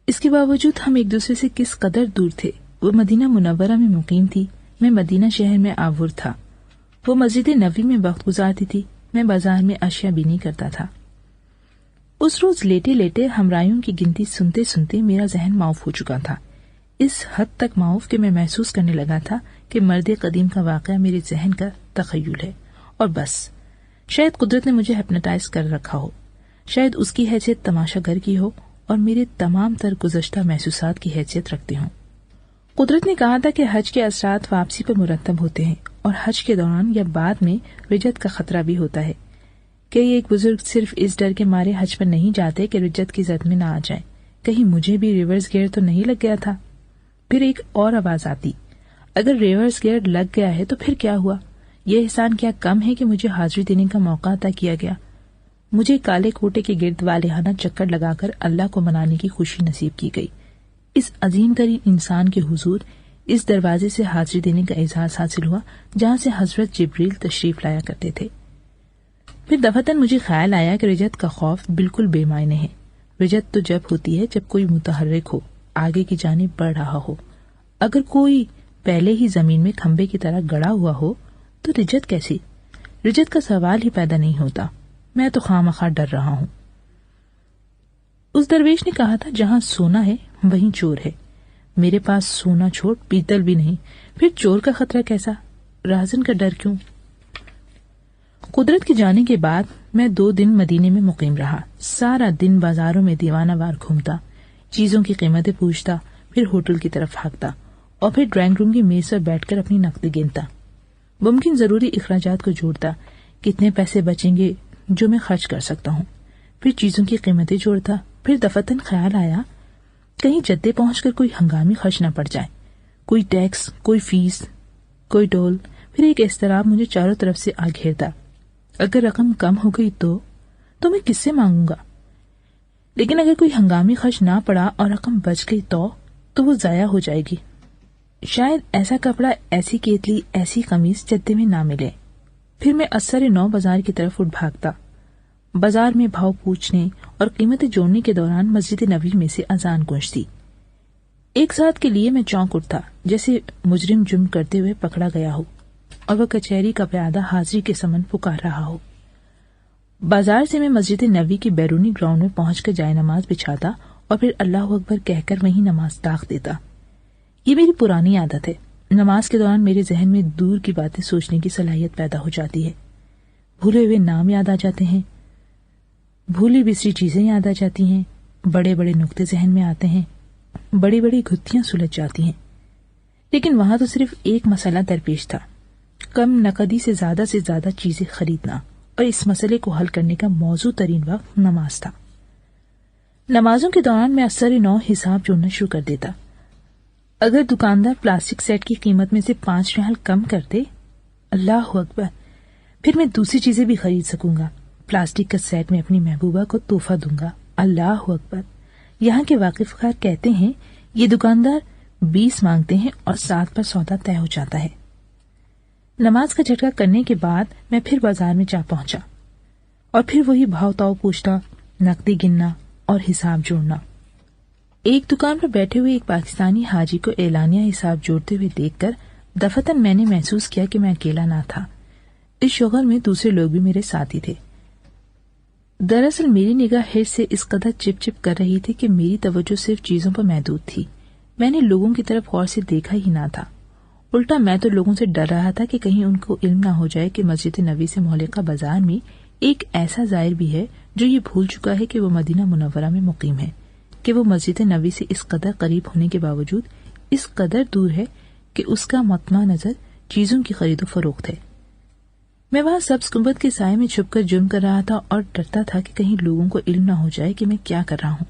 اس کے باوجود ہم ایک دوسرے سے کس قدر دور تھے۔ وہ مدینہ منورہ میں مقیم تھی، میں مدینہ شہر میں آور تھا۔ وہ مسجد نبوی میں وقت گزارتی تھی، میں بازار میں اشیاء بینی کرتا تھا۔ اس روز لیٹے لیٹے ہمراہیوں کی گنتی سنتے سنتے میرا ذہن معاف ہو چکا تھا، اس حد تک معاف کہ میں محسوس کرنے لگا تھا کہ مرد قدیم کا واقعہ میرے ذہن کا تخیل ہے اور بس۔ شاید قدرت نے مجھے ہپنوٹائز کر رکھا ہو، شاید اس کی حیثیت تماشا گر کی ہو اور میرے تمام تر گزشتہ محسوسات کی حیثیت رکھتے ہوں۔ قدرت نے کہا تھا کہ حج کے اثرات واپسی پر مرتب ہوتے ہیں اور حج کے دوران یا بعد میں رجت کا خطرہ بھی ہوتا ہے۔ کئی ایک بزرگ صرف اس ڈر کے مارے حج پر نہیں جاتے کہ رجت کی زد میں نہ آ جائیں، کہیں مجھے بھی ریورس گیئر تو نہیں لگ گیا تھا۔ پھر ایک اور آواز آتی، اگر ریورس گیئر لگ گیا ہے تو پھر کیا ہوا؟ یہ احسان کیا کم ہے کہ مجھے حاضری دینے کا موقع عطا کیا گیا؟ مجھے کالے کوٹے کے گرد والہانہ چکر لگا کر اللہ کو منانے کی خوشی نصیب کی گئی۔ اس عظیم ترین انسان کے حضور اس دروازے سے حاضری دینے کا اعزاز حاصل ہوا جہاں سے حضرت جبریل تشریف لایا کرتے تھے۔ پھر دفعتاً مجھے خیال آیا کہ رجت کا خوف بالکل بے معنی ہے۔ رجت تو جب ہوتی ہے جب کوئی متحرک ہو، آگے کی جانب بڑھ رہا ہو۔ اگر کوئی پہلے ہی زمین میں کھمبے کی طرح گڑا ہوا ہو تو رجت کیسی؟ رجت کا سوال ہی پیدا نہیں ہوتا۔ میں تو خواہ ڈر رہا ہوں۔ اس درویش نے کہا تھا جہاں سونا ہے وہیں چور ہے۔ میرے پاس سونا چھوڑ پیتل بھی نہیں، پھر چور کا خطرہ کیسا؟ راہزن کا ڈر کیوں؟ قدرت کے جانے کے بعد میں 2 دن مدینے میں مقیم رہا۔ سارا دن بازاروں میں دیوانہ وار گھومتا، چیزوں کی قیمتیں پوچھتا، پھر ہوٹل کی طرف بھاگتا اور پھر ڈرائنگ روم کی میز پر بیٹھ کر اپنی نقد گنتا، ممکن ضروری اخراجات کو جوڑتا، کتنے پیسے بچیں گے جو میں خرچ کر سکتا ہوں، پھر چیزوں کی قیمتیں جوڑتا۔ پھر دفعتاً خیال آیا کہیں جدے پہنچ کر کوئی ہنگامی خرچ نہ پڑ جائے، کوئی ٹیکس، کوئی فیس، کوئی ٹول۔ پھر ایک اضطراب مجھے چاروں طرف سے آ گھیرتا، اگر رقم کم ہو گئی تو میں کس سے مانگوں گا؟ لیکن اگر کوئی ہنگامی خرچ نہ پڑا اور رقم بچ گئی تو وہ ضائع ہو جائے گی۔ شاید ایسا کپڑا، ایسی کیتلی، ایسی قمیص جدے میں نہ ملے۔ پھر میں اثر 9 بازار کی طرف اٹھ بھاگتا۔ بازار میں بھاؤ پوچھنے اور قیمتیں جوڑنے کے دوران مسجد نبوی میں سے اذان گونجتی۔ ایک ساتھ کے لیے میں چونک اٹھتا جیسے مجرم جرم کرتے ہوئے پکڑا گیا ہو اور وہ کچہری کا پیادہ حاضری کے سمن پکار رہا ہو۔ بازار سے میں مسجد نبوی کی بیرونی گراؤنڈ میں پہنچ کر جائے نماز بچھاتا اور پھر اللہ اکبر کہہ کر وہیں نماز داغ دیتا۔ یہ میری پرانی عادت ہے۔ نماز کے دوران میرے ذہن میں دور کی باتیں سوچنے کی صلاحیت پیدا ہو جاتی ہے۔ بھولے ہوئے نام یاد آ جاتے ہیں، بھولی بسری چیزیں یاد آ جاتی ہیں، بڑے بڑے نقطے ذہن میں آتے ہیں، بڑی بڑی گتھیاں سلجھ جاتی ہیں۔ لیکن وہاں تو صرف ایک مسئلہ درپیش تھا، کم نقدی سے زیادہ چیزیں خریدنا، اور اس مسئلے کو حل کرنے کا موزوں ترین وقت نماز تھا۔ نمازوں کے دوران میں اثر 9 حساب جوڑنا شروع کر دیتا۔ اگر دکاندار پلاسٹک سیٹ کی قیمت میں سے 5 ریال کم کر دے، اللہ اکبر، پھر میں دوسری چیزیں بھی خرید سکوں گا۔ پلاسٹک کا سیٹ میں اپنی محبوبہ کو تحفہ دوں گا، اللہ اکبر۔ یہاں کے واقف خار کہتے ہیں یہ دکاندار 20 مانگتے ہیں اور 7 پر سودا طے ہو جاتا ہے۔ نماز کا جھٹکا کرنے کے بعد میں پھر بازار میں جا پہنچا اور پھر وہی بھاؤ تاؤ پوچھنا، نقدی گننا اور حساب جوڑنا۔ ایک دکان پر بیٹھے ہوئے ایک پاکستانی حاجی کو اعلانیہ حساب جوڑتے ہوئے دیکھ کر دفعتاً میں نے محسوس کیا کہ میں اکیلا نہ تھا، اس شغل میں دوسرے لوگ بھی میرے ساتھی تھے۔ دراصل میری نگاہ حرص سے اس قدر چپ چپ کر رہی تھی کہ میری توجہ صرف چیزوں پر محدود تھی، میں نے لوگوں کی طرف غور سے دیکھا ہی نہ تھا۔ الٹا میں تو لوگوں سے ڈر رہا تھا کہ کہیں ان کو علم نہ ہو جائے کہ مسجد نبوی سے معلقہ بازار میں ایک ایسا زائر بھی ہے جو یہ بھول چکا ہے کہ وہ مدینہ منورہ میں مقیم ہے، کہ وہ مسجد نبوی سے اس قدر قریب ہونے کے باوجود اس قدر دور ہے کہ اس کا مطمع نظر چیزوں کی خرید و فروخت ہے۔ میں وہاں سبز گنبد کے سائے میں چھپ کر جرم کر رہا تھا اور ڈرتا تھا کہ کہیں لوگوں کو علم نہ ہو جائے کہ میں کیا کر رہا ہوں۔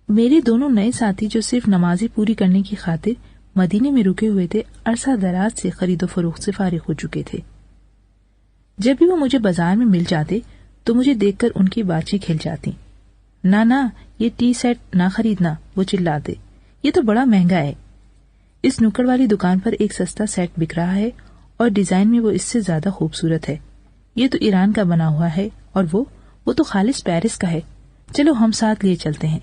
میرے دونوں نئے ساتھی جو صرف نمازیں پوری کرنے کی خاطر مدینے میں رکے ہوئے تھے، عرصہ دراز سے خرید و فروخت سے فارغ ہو چکے تھے۔ جب بھی وہ مجھے بازار میں مل جاتے تو مجھے دیکھ کر ان کی باتیں کھل جاتی۔ نہ یہ ٹی سیٹ نہ خریدنا، وہ چلاتے، یہ تو بڑا مہنگا ہے۔ اس نکڑ والی دکان پر ایک سستا سیٹ بک رہا ہے اور ڈیزائن میں وہ اس سے زیادہ خوبصورت ہے، یہ تو ایران کا بنا ہوا ہے اور وہ تو خالص پیرس کا ہے، چلو ہم ساتھ لیے چلتے ہیں۔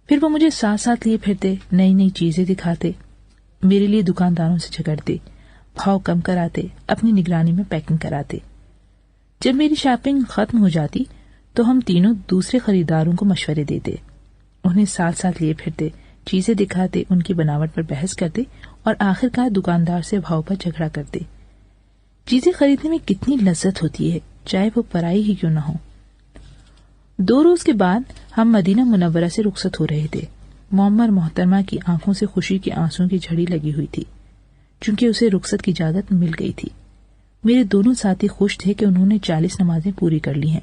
پھر وہ مجھے ساتھ لیے پھرتے، نئی چیزیں دکھاتے، میرے لیے دکانداروں سے جھگڑتے، بھاؤ کم کراتے، اپنی نگرانی میں پیکنگ کراتے۔ جب میری شاپنگ ختم ہو جاتی تو ہم تینوں دوسرے خریداروں کو مشورے دیتے، انہیں ساتھ ساتھ لیے پھرتے، چیزیں دکھاتے، ان کی بناوٹ پر بحث کرتے اور آخر کار دکاندار سے بھاؤ پر جھگڑا کرتے۔ چیزیں خریدنے میں کتنی لذت ہوتی ہے، چاہے وہ پرائی ہی کیوں نہ ہو۔ 2 روز کے بعد ہم مدینہ منورہ سے رخصت ہو رہے تھے۔ معمر محترمہ کی آنکھوں سے خوشی کے آنسوں کی جھڑی لگی ہوئی تھی، چونکہ اسے رخصت کی اجازت مل گئی تھی۔ میرے دونوں ساتھی خوش تھے کہ انہوں نے 40 نمازیں پوری کر لی ہیں۔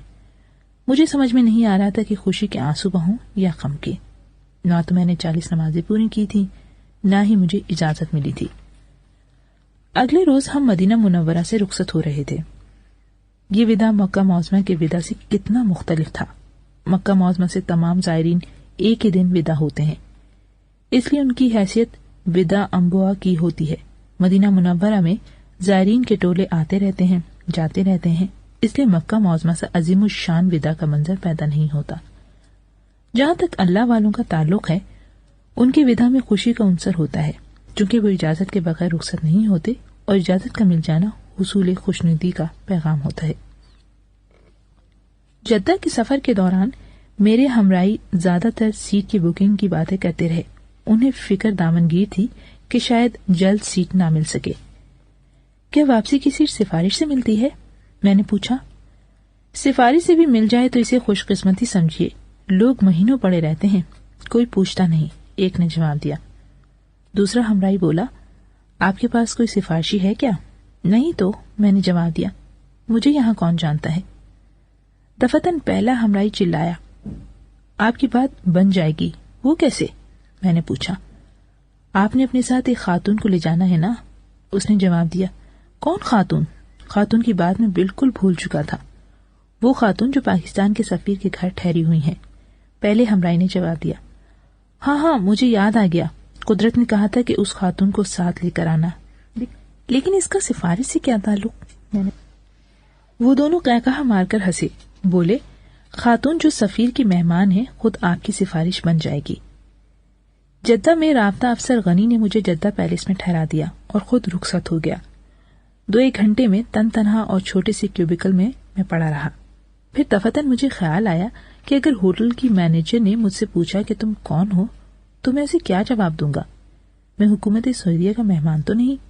مجھے سمجھ میں نہیں آ رہا تھا کہ خوشی کے آنسو بہوں یا غم کے۔ نہ تو میں نے 40 نمازیں پوری کی تھی، نہ ہی مجھے اجازت ملی تھی۔ اگلے روز ہم مدینہ منورہ سے رخصت ہو رہے تھے۔ یہ وداع مکہ معظمہ کے وداع سے کتنا مختلف تھا۔ مکہ معظمہ سے تمام زائرین ایک ہی دن وداع ہوتے ہیں، اس لیے ان کی حیثیت وداع انبیاء کی ہوتی ہے۔ مدینہ منورہ میں زائرین کے ٹولے آتے رہتے ہیں، جاتے رہتے ہیں، اس لیے مکہ معظمہ سے عظیم الشان وداع کا منظر پیدا نہیں ہوتا۔ جہاں تک اللہ والوں کا تعلق ہے، ان کے وداع میں خوشی کا عنصر ہوتا ہے، چونکہ وہ اجازت کے بغیر رخصت نہیں ہوتے اور اجازت کا مل جانا حصول خوشنودی کا پیغام ہوتا ہے۔ جدہ کے سفر کے دوران میرے ہمراہی زیادہ تر سیٹ کی بکنگ کی باتیں کرتے رہے۔ انہیں فکر دامنگیر تھی کہ شاید جلد سیٹ نہ مل سکے۔ کیا واپسی کی سیٹ سفارش سے ملتی ہے؟ میں نے پوچھا۔ سفارش سے بھی مل جائے تو اسے خوش قسمتی سمجھیے، لوگ مہینوں پڑے رہتے ہیں، کوئی پوچھتا نہیں، ایک نے جواب دیا۔ دوسرا ہمراہی بولا، آپ کے پاس کوئی سفارشی ہے کیا؟ نہیں تو، میں نے جواب دیا، مجھے یہاں کون جانتا ہے۔ دفتن پہلا ہمراہی چلایا، آپ کی بات بن جائے گی، وہ کیسے؟ میں نے پوچھا۔ آپ نے اپنے ساتھ ایک خاتون کو لے جانا ہے نا؟ اس نے جواب دیا۔ کون خاتون؟ خاتون کی بات میں بالکل بھول چکا تھا۔ وہ خاتون جو پاکستان کے سفیر کے گھر ٹھہری ہوئی ہیں، پہلے ہمراہی نے جواب دیا۔ ہاں مجھے یاد آ گیا، قدرت نے کہا تھا کہ اس خاتون کو ساتھ لے کر آنا، لیکن اس کا سفارش سے کیا تعلق؟ وہ دونوں قہقہہ مار کر ہنسے، بولے، خاتون جو سفیر کی مہمان ہے خود آپ کی سفارش بن جائے گی۔ جدہ میں رابطہ افسر غنی نے مجھے جدہ پیلس میں ٹھہرا دیا اور خود رخصت ہو گیا۔ 2-1 گھنٹے میں تن تنہا اور چھوٹے سے کیوبیکل میں پڑا رہا۔ پھر دفتن مجھے خیال آیا کہ اگر ہوٹل کی مینیجر نے مجھ سے پوچھا کہ تم کون ہو تو میں اسے کیا جواب دوں گا؟ میں حکومت سعودیہ کا مہمان تو نہیں۔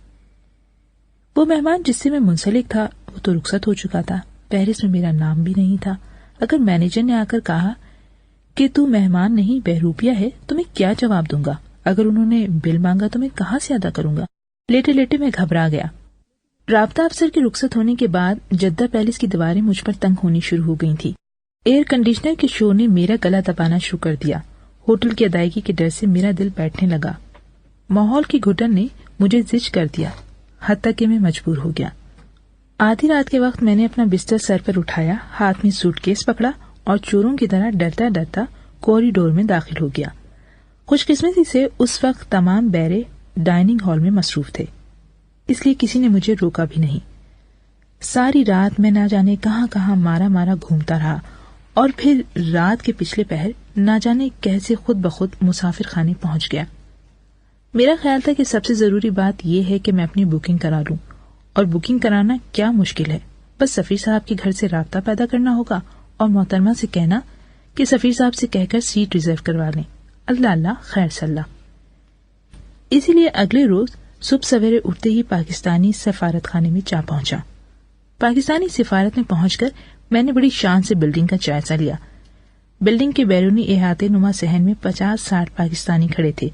وہ مہمان جس سے میں منسلک تھا وہ تو رخصت ہو چکا تھا، فہرست میں میرا نام بھی نہیں تھا۔ اگر مینیجر نے آ کر کہا کہ تو مہمان نہیں بہروپیہ ہے تو میں کیا جواب دوں گا؟ اگر انہوں نے بل مانگا تو میں کہاں سے ادا کروں گا؟ لیٹے لیٹے میں گھبرا گیا۔ رابطہ افسر کے رخصت ہونے کے بعد جدہ پیلس کی دیواریں مجھ پر تنگ ہونی شروع ہو گئی تھی۔ ایئر کنڈیشنر کے شور نے میرا گلا دبانا شروع کر دیا۔ ہوٹل کی ادائیگی کے ڈر سے میرا دل بیٹھنے لگا۔ ماحول کی گھٹن نے مجھے زج کر دیا، حتیٰ کہ میں مجبور ہو گیا۔ آدھی رات کے وقت میں نے اپنا بستر سر پر اٹھایا، ہاتھ میں سوٹ کیس پکڑا اور چوروں کی طرح ڈرتا ڈرتا کوریڈور میں داخل ہو گیا۔ خوش قسمتی سے اس وقت تمام بیرے ڈائننگ ہال میں مصروف تھے، اس لیے کسی نے مجھے روکا بھی نہیں۔ ساری رات میں نہ جانے کہاں کہاں مارا گھومتا رہا اور پھر رات کے پچھلے پہر نہ جانے کیسے خود بخود مسافر خانے پہنچ گیا۔ میرا خیال تھا کہ سب سے ضروری بات یہ ہے کہ میں اپنی بکنگ کرا لوں، اور بکنگ کرانا کیا مشکل ہے، بس سفیر صاحب کے گھر سے رابطہ پیدا کرنا ہوگا اور محترمہ سے کہنا کہ سفیر صاحب سے کہہ کر سیٹ ریزرو کروا لیں۔ اللہ خیر صلاح۔ اسی لیے اگلے روز صبح سویرے اٹھتے ہی پاکستانی سفارت خانے میں جا پہنچا۔ پاکستانی سفارت میں پہنچ کر میں نے بڑی شان سے بلڈنگ کا جائزہ لیا۔ بلڈنگ کے بیرونی احاطے نما صحن میں 50-60 پاکستانی کھڑے تھے۔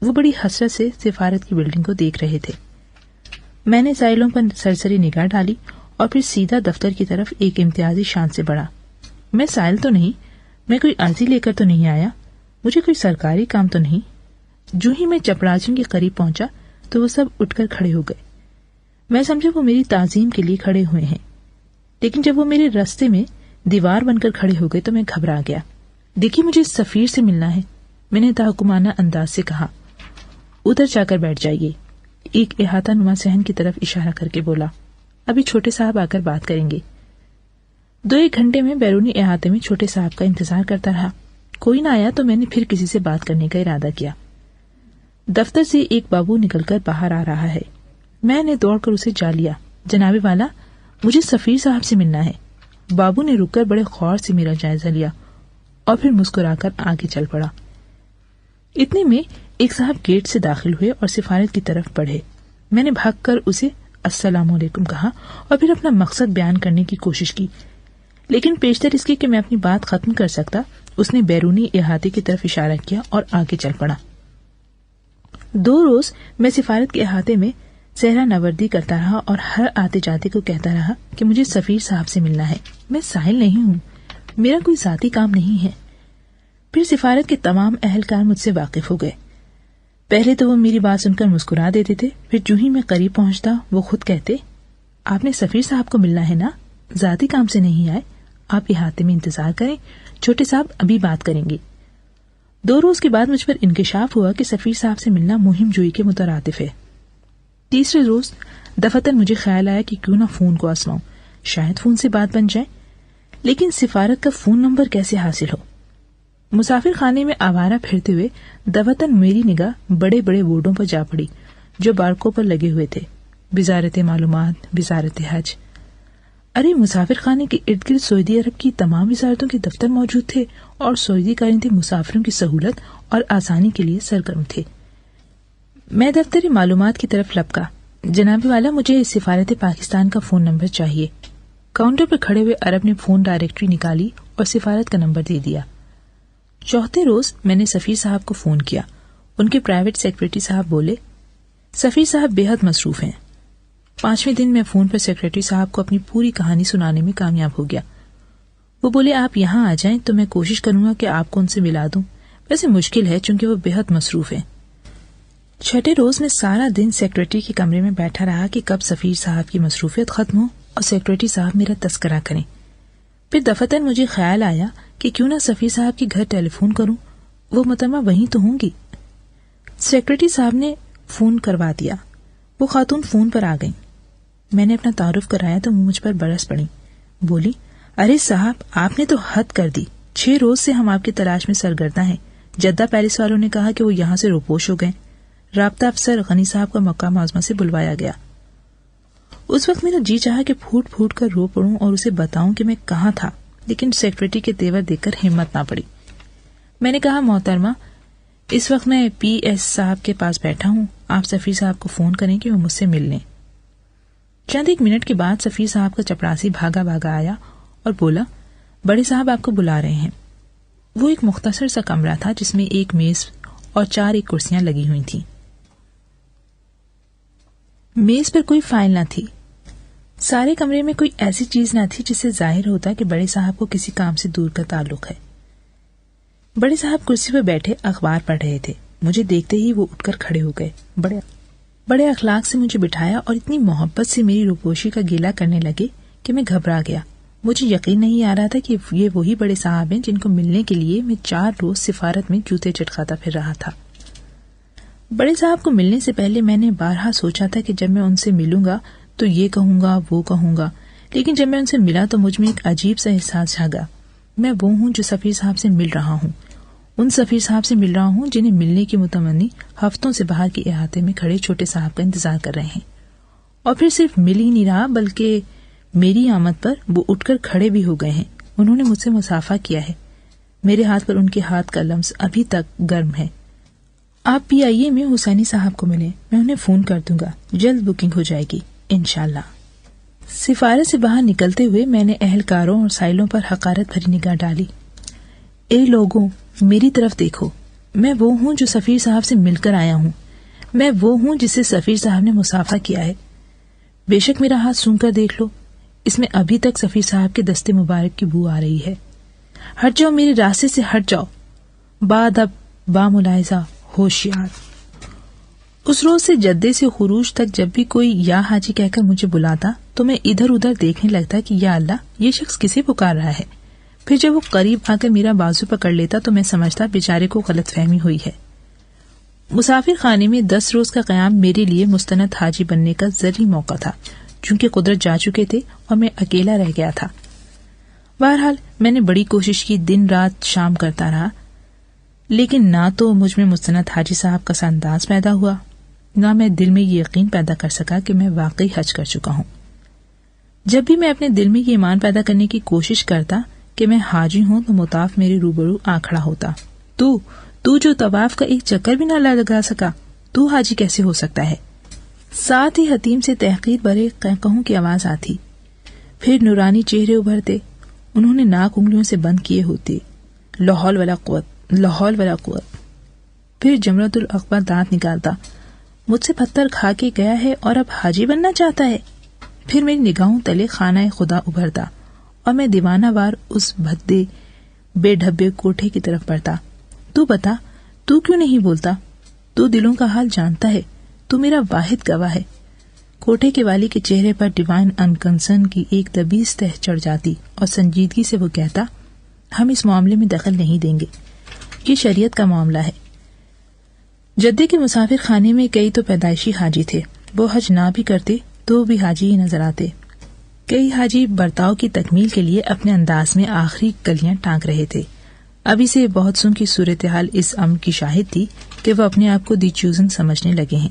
وہ بڑی حسرت سے سفارت کی بلڈنگ کو دیکھ رہے تھے۔ میں نے سائلوں پر سرسری نگاہ ڈالی اور پھر سیدھا دفتر کی طرف ایک امتیازی شان سے بڑھا۔ میں سائل تو نہیں، میں کوئی عرضی لے کر تو نہیں آیا، مجھے کوئی سرکاری کام تو نہیں۔ جو ہی میں چپڑاسیوں کے قریب پہنچا تو وہ سب اٹھ کر کھڑے ہو گئے۔ میں سمجھا وہ میری تعظیم کے لیے کھڑے ہوئے ہیں، لیکن جب وہ میرے راستے میں دیوار بن کر کھڑے ہو گئے تو میں گھبرا گیا۔ دیکھیے مجھے سفیر سے ملنا ہے، میں نے تحکمانہ انداز سے کہا۔ ادھر جا کر بیٹھ جائیے، ایک احاطہ نما صحن کی طرف اشارہ کر کے بولا، ابھی چھوٹے صاحب آ کر بات کریں گے۔ 2-1 گھنٹے میں بیرونی احاطے میں چھوٹے صاحب کا انتظار کرتا رہا، کوئی نہ آیا تو میں نے پھر کسی سے بات کرنے کا ارادہ کیا۔ دفتر سے ایک بابو نکل کر باہر آ رہا ہے، میں نے دوڑ کر اسے جا لیا۔ جناب والا، مجھے سفیر صاحب سے ملنا ہے۔ بابو نے رک کر بڑے غور سے میرا جائزہ لیا اور پھر مسکرا کر آگے چل پڑا۔ اتنے میں ایک صاحب گیٹ سے داخل ہوئے اور سفارت کی طرف بڑھے۔ میں نے بھاگ کر اسے السلام علیکم کہا اور پھر اپنا مقصد بیان کرنے کی کوشش کی، لیکن پیشتر اس کی کہ میں اپنی بات ختم کر سکتا، اس نے بیرونی احاطے کی طرف اشارہ کیا اور آگے چل پڑا۔ 2 روز میں سفارت کے احاطے میں صحرا نوردی کرتا رہا اور ہر آتے جاتے کو کہتا رہا کہ مجھے سفیر صاحب سے ملنا ہے، میں ساحل نہیں ہوں، میرا کوئی ذاتی کام نہیں ہے۔ پھر سفارت کے تمام اہلکار مجھ سے واقف ہو گئے۔ پہلے تو وہ میری بات سن کر مسکرا دیتے تھے، پھر جو ہی میں قریب پہنچتا وہ خود کہتے، آپ نے سفیر صاحب کو ملنا ہے نا، ذاتی کام سے نہیں آئے، آپ احاطے میں انتظار کریں، چھوٹے صاحب ابھی بات کریں گے۔ 2 روز کے بعد مجھ پر انکشاف ہوا کہ سفیر صاحب سے ملنا مہم جوئی کے مترادف ہے۔ تیسرے روز دفتر مجھے خیال آیا کہ کیوں نہ فون کو آزماؤں، شاید فون سے بات بن جائے، لیکن سفارت کا فون نمبر کیسے حاصل ہو؟ مسافر خانے میں آوارہ پھرتے ہوئے دفتر میری نگاہ بڑے بڑے بورڈوں پر جا پڑی جو بارکوں پر لگے ہوئے تھے، وزارت معلومات، وزارت حج۔ ارے مسافر خانے کے ارد گرد سعودی عرب کی تمام وزارتوں کے دفتر موجود تھے اور سعودی کارندے مسافروں کی سہولت اور آسانی کے لیے سرگرم تھے۔ میں دفتری معلومات کی طرف لپکا، جناب والا مجھے سفارت پاکستان کا فون نمبر چاہیے۔ کاؤنٹر پر کھڑے ہوئے عرب نے فون ڈائریکٹری نکالی اور سفارت کا نمبر دے دیا۔ چوتھے روز میں نے سفیر صاحب کو فون کیا۔ ان کے پرائیویٹ سیکرٹری صاحب بولے، سفیر صاحب بے حد مصروف ہیں۔ 5ویں دن میں فون پر سیکرٹری صاحب کو اپنی پوری کہانی سنانے میں کامیاب ہو گیا۔ وہ بولے، آپ یہاں آ جائیں تو میں کوشش کروں گا کہ آپ کو ان سے ملا دوں، ویسے مشکل ہے چونکہ وہ بے حد مصروف ہیں۔ 6 روز میں سارا دن سیکرٹری کے کمرے میں بیٹھا رہا کہ کب سفیر صاحب کی مصروفیت ختم ہو اور سیکرٹری صاحب میرا تذکرہ کریں۔ پھر دفتر مجھے خیال آیا کہ کیوں نہ سفیر صاحب کے گھر ٹیلی فون کروں، وہ محترمہ وہیں تو ہوں گی۔ سیکرٹری صاحب نے فون کروا دیا، وہ خاتون فون پر آ گئیں۔ میں نے اپنا تعارف کرایا تو وہ مجھ پر برس پڑی، بولی، ارے صاحب آپ نے تو حد کر دی، 6 روز سے ہم آپ کی تلاش میں سرگرداں ہیں۔ جدہ پیلس والوں نے کہا کہ وہ یہاں سے روپوش ہو گئے، رابطہ افسر غنی صاحب کا موقع معظمہ سے بلوایا گیا۔ اس وقت میرا جی چاہا کہ پھوٹ پھوٹ کر رو پڑوں اور اسے بتاؤں کہ میں کہاں تھا، لیکن سیکرٹری کے تیور دیکھ کر ہمت نہ پڑی۔ میں نے کہا، محترمہ اس وقت میں پی ایس صاحب کے پاس بیٹھا ہوں، آپ سفیر صاحب کو فون کریں کہ وہ مجھ سے مل لیں۔ چند ایک منٹ کے بعد سفیر صاحب کا چپڑاسی بھاگا بھاگا آیا اور بولا، بڑے صاحب آپ کو بلا رہے ہیں۔ وہ ایک مختصر سا کمرہ تھا جس میں ایک میز اور 4 کرسیاں لگی ہوئی تھیں۔ میز پر کوئی فائل نہ تھی، سارے کمرے میں کوئی ایسی چیز نہ تھی جس سے ظاہر ہوتا کہ بڑے صاحب کو کسی کام سے دور کا تعلق ہے۔ بڑے صاحب کرسی پر بیٹھے اخبار پڑھ رہے تھے، مجھے دیکھتے ہی وہ اٹھ کر کھڑے ہو گئے، بڑے اخلاق سے مجھے بٹھایا اور اتنی محبت سے میری روپوشی کا گیلا کرنے لگے کہ میں گھبرا گیا۔ مجھے یقین نہیں آ رہا تھا کہ یہ وہی بڑے صاحب ہیں جن کو ملنے کے لیے میں 4 روز سفارت میں جوتے چٹکاتا پھر رہا تھا۔ بڑے صاحب کو ملنے سے پہلے میں نے بارہا سوچا تھا کہ جب میں ان سے ملوں گا تو یہ کہوں گا، وہ کہوں گا، لیکن جب میں ان سے ملا تو مجھ میں ایک عجیب سا احساس جاگا، میں وہ ہوں جو سفیر صاحب سے مل رہا ہوں، ان سفیر صاحب سے مل رہا ہوں جنہیں ملنے کی متمنی ہفتوں سے باہر کے احاطے میں کھڑے چھوٹے صاحب کا انتظار کر رہے ہیں۔ اور پھر صرف مل ہی نہیں رہا بلکہ میری آمد پر وہ اٹھ کر کھڑے بھی ہو گئے ہیں، انہوں نے مجھ سے مصافحہ کیا ہے، میرے ہاتھ پر ان کے ہاتھ کا لمس ابھی تک گرم ہے۔ آپ بھی آئیے، میں حسینی صاحب کو ملیں، میں انہیں فون کر دوں گا، جلد بکنگ ہو جائے گی انشاءاللہ۔ سفارت سے باہر نکلتے ہوئے میں نے اہلکاروں اور سائلوں پر حقارت بھری نگاہ ڈالی۔ اے لوگوں، میری طرف دیکھو، میں وہ ہوں جو سفیر صاحب سے مل کر آیا ہوں، میں وہ ہوں جسے سفیر صاحب نے مصافحہ کیا ہے۔ بے شک میرا ہاتھ سونگ کر دیکھ لو، اس میں ابھی تک سفیر صاحب کے دستے مبارک کی بو آ رہی ہے۔ ہٹ جاؤ، میرے راستے سے ہٹ جاؤ، بادب با ملاحظہ، ہوشیار۔ اس روز سے جدے سے خروج تک جب بھی کوئی یا حاجی کہہ کر مجھے بلاتا تو میں ادھر ادھر دیکھنے لگتا کہ یا اللہ یہ شخص کسے پکار رہا ہے۔ پھر جب وہ قریب آ کر میرا بازو پکڑ لیتا تو میں سمجھتا بیچارے کو غلط فہمی ہوئی ہے۔ مسافر خانے میں 10 روز کا قیام میرے لیے مستند حاجی بننے کا ذری موقع تھا، چونکہ قدرت جا چکے تھے اور میں اکیلا رہ گیا تھا۔ بہرحال میں نے بڑی کوشش کی، دن رات شام کرتا رہا، لیکن نہ تو مجھ میں مستند حاجی صاحب کا سا انداز پیدا ہوا، نہ میں دل میں یہ یقین پیدا کر سکا کہ میں واقعی حج کر چکا ہوں۔ جب بھی میں اپنے دل میں یہ ایمان پیدا کرنے کی کوشش کرتا کہ میں حاجی ہوں تو مطاف میرے روبرو آ کھڑا ہوتا. تو جو طواف کا ایک چکر بھی نہ لگا سکا, تو حاجی کیسے ہو سکتا ہے؟ ساتھ ہی حتیم سے تحقیر بھرے قہقہوں کی آواز آتی. پھر نورانی چہرے ابھرتے, انہوں نے ناک انگلیوں سے بند کیے ہوتے. لا حول ولا قوت, لا حول ولا قوت. پھر جمرۃ العقبہ دانت نکالتا, مجھ سے پتھر کھا کے گیا ہے اور اب حاجی بننا چاہتا ہے. پھر میری نگاہوں تلے خانہ خدا ابھرتا اور میں دیوانہ وار اس بھدے بے ڈھبے کوٹھے کی طرف بڑھتا. تو بتا, تو کیوں نہیں بولتا؟ تو دلوں کا حال جانتا ہے, تو میرا واحد گواہ ہے. کوٹھے کے والی کے چہرے پر ڈیوائن انکنسرن کی ایک تبیز تہ چڑھ جاتی اور سنجیدگی سے وہ کہتا, ہم اس معاملے میں دخل نہیں دیں گے, یہ شریعت کا معاملہ ہے. جدے کے مسافر خانے میں کئی تو پیدائشی حاجی تھے, وہ حج نہ بھی کرتے تو بھی حاجی ہی نظر آتے. کئی حاجی برتاؤ کی تکمیل کے لیے اپنے انداز میں آخری کلیاں ٹانک رہے تھے. ابھی سے بہت سن کی صورتحال اس امر کی شاہد تھی کہ وہ اپنے آپ کو دی چوزن سمجھنے لگے ہیں.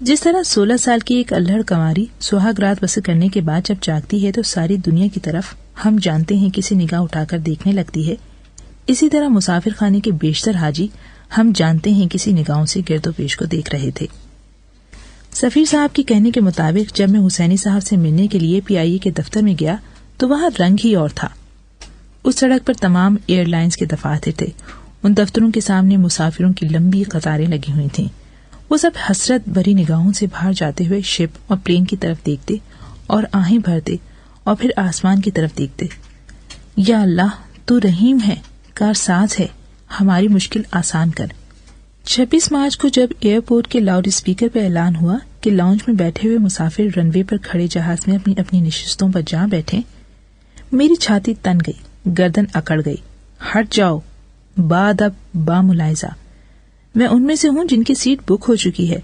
جس طرح 16 سال کی ایک الہڑ کنواری سہاگ رات بسر کرنے کے بعد جب جاگتی ہے تو ساری دنیا کی طرف ہم جانتے ہیں کسی نگاہ اٹھا کر دیکھنے لگتی ہے, اسی طرح مسافر خانے کے بیشتر حاجی ہم جانتے ہیں کسی نگاہوں سے گرد و پیش کو دیکھ رہے تھے. سفیر صاحب کے کہنے کے مطابق جب میں حسینی صاحب سے ملنے کے لیے PIA کے دفتر میں گیا تو وہاں رنگ ہی اور تھا. اس سڑک پر تمام ایئر لائنز کے دفاتر تھے. ان دفتروں کے سامنے مسافروں کی لمبی قطاریں لگی ہوئی تھیں. وہ سب حسرت بھری نگاہوں سے باہر جاتے ہوئے شپ اور پلین کی طرف دیکھتے اور آہیں بھرتے اور پھر آسمان کی طرف دیکھتے. یا اللہ, تو رحیم ہے, کارساز ہے, ہماری مشکل آسان کر. 26 مارچ کو جب ایئرپورٹ کے لاؤڈ اسپیکر پہ اعلان ہوا کہ لاؤنج میں بیٹھے ہوئے مسافر رن وے پر کھڑے جہاز میں اپنی اپنی نشستوں پر جا بیٹھے, میری چھاتی تن گئی, گردن اکڑ گئی. ہٹ جاؤ, بادب با ملاحظہ. میں ان میں سے ہوں جن کی سیٹ بک ہو چکی ہے,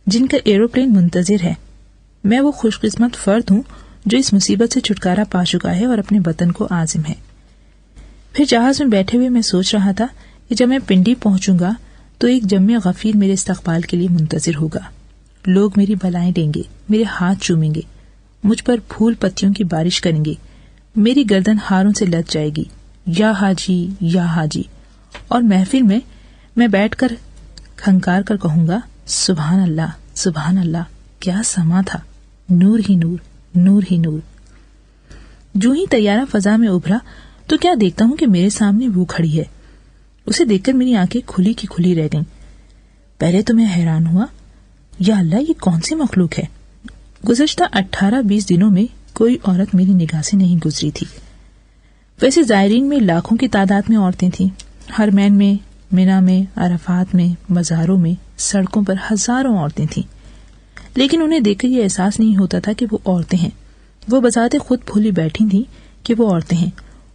جن کا ایروپلین منتظر ہے. میں وہ خوش قسمت فرد ہوں جو اس مصیبت سے چھٹکارا پا چکا ہے اور اپنے وطن کو عازم ہے. پھر جہاز میں بیٹھے ہوئے میں سوچ رہا تھا کہ جب میں پنڈی پہنچوں گا تو ایک جمع غفیر میرے استقبال کے لیے منتظر ہوگا. لوگ میری بلائیں دیں گے, میرے ہاتھ چومیں گے, مجھ پر پھول پتیوں کی بارش کریں گے, میری گردن ہاروں سے لد جائے گی, یا حاجی یا حاجی. اور محفل میں میں بیٹھ کر کھنکار کر کہوں گا, سبحان اللہ, سبحان اللہ, کیا سما تھا, نور ہی نور, نور ہی نور. جو ہی طیارہ فضا میں ابھرا تو کیا دیکھتا ہوں کہ میرے سامنے وہ کھڑی ہے. اسے دیکھ کر میری آنکھیں کھلی کی کھلی رہ گئیں. پہلے تو میں حیران ہوا, یا اللہ, یہ کون سی مخلوق ہے. گزشتہ 18-20 دنوں میں کوئی عورت میری نگاہ سے نہیں گزری تھی. ویسے زائرین میں لاکھوں کی تعداد میں عورتیں تھیں. حرمین میں, مینا میں, عرفات میں, مزاروں میں, سڑکوں پر ہزاروں عورتیں تھیں. لیکن انہیں دیکھ کر یہ احساس نہیں ہوتا تھا کہ وہ عورتیں ہیں. وہ بذات خود بھولی بیٹھی تھیں کہ وہ عورتیں ہیں.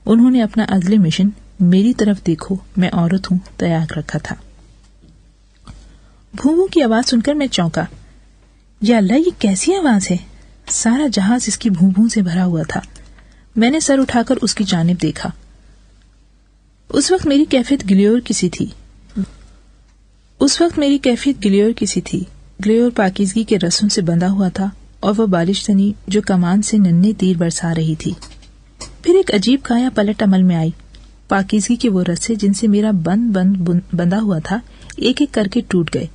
انہوں نے اپنا عزل مشن میری طرف دیکھو میں عورت ہوں تیار رکھا تھا. بھووں کی آواز سن کر میں چونکا. یا اللہ, یہ کیسی آواز ہے. سارا جہاز اس کی بھوں بھوں سے بھرا ہوا تھا. میں نے سر اٹھا کر اس کی جانب دیکھا. اس وقت میری کیفیت گلیور کسی تھی. گلیور پاکیزگی کے رسم سے بندھا ہوا تھا اور وہ بالش تنی جو کمان سے ننھے تیر برسا رہی تھی. پھر ایک عجیب کایا پلٹ عمل میں آئی. پاکیزگی کے وہ رسے جن سے میرا بندھا ہوا تھا ایک ایک کر کے ٹوٹ گئے.